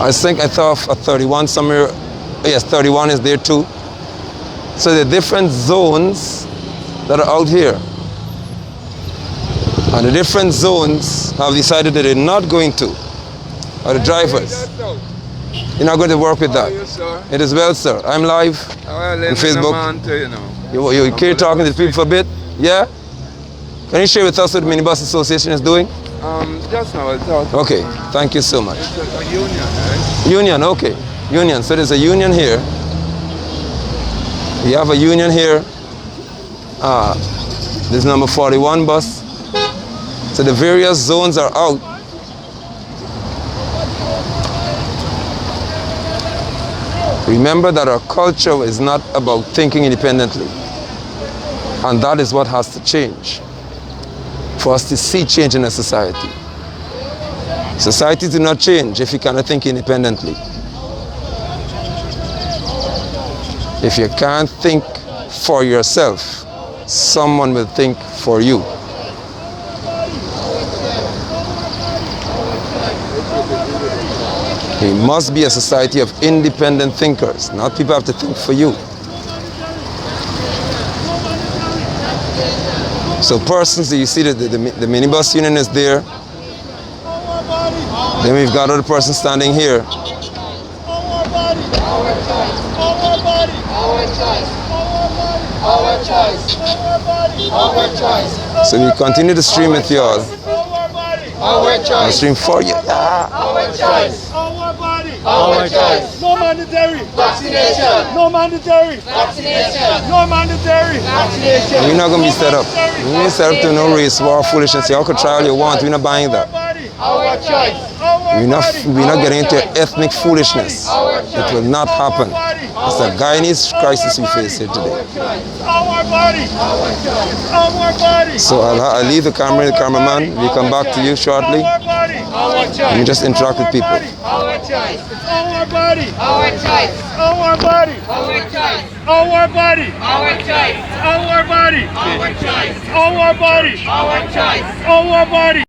I thought a 31 somewhere. Yes, 31 is there too. So the different zones that are out here. And the different zones have decided that they're not going to, are the drivers. You're not going to work with that. It is well, sir. I'm live on Facebook. You care talking to the people for a bit? Yeah? Can you share with us what the Minibus Association is doing? Just now I'll talk. Okay, thank you so much. It's a union, right? Union, okay. Union, so there's a union here. We have a union here. This is number 41 bus. So the various zones are out. Remember that our culture is not about thinking independently. And that is what has to change for us to see change in a society. Society do not change if you cannot think independently. If you can't think for yourself, someone will think for you. It must be a society of independent thinkers, not people have to think for you. So persons, you see that the minibus union is there. Then we've got other persons standing here. So we continue to stream with y'all. I'll stream for you. Our choice. Our body. Our choice. No mandatory. Vaccination. No mandatory. Vaccination. No mandatory. Vaccination. We're not going to be set up. We're not set up to no race war, foolishness. You all can try all you want. We're not buying that. Our choice. We're not getting into ethnic foolishness. It will not happen. It's a Guyanese crisis we face here today. Our body. Our body. So I'll leave the camera, the cameraman. We'll come back to you shortly. Our body. Our choice. Let me just interact with people. Our choice. Our body. Our choice. Our body. Our choice. Our body. Our choice. Our body. Our choice. Our body. Our choice. Our body.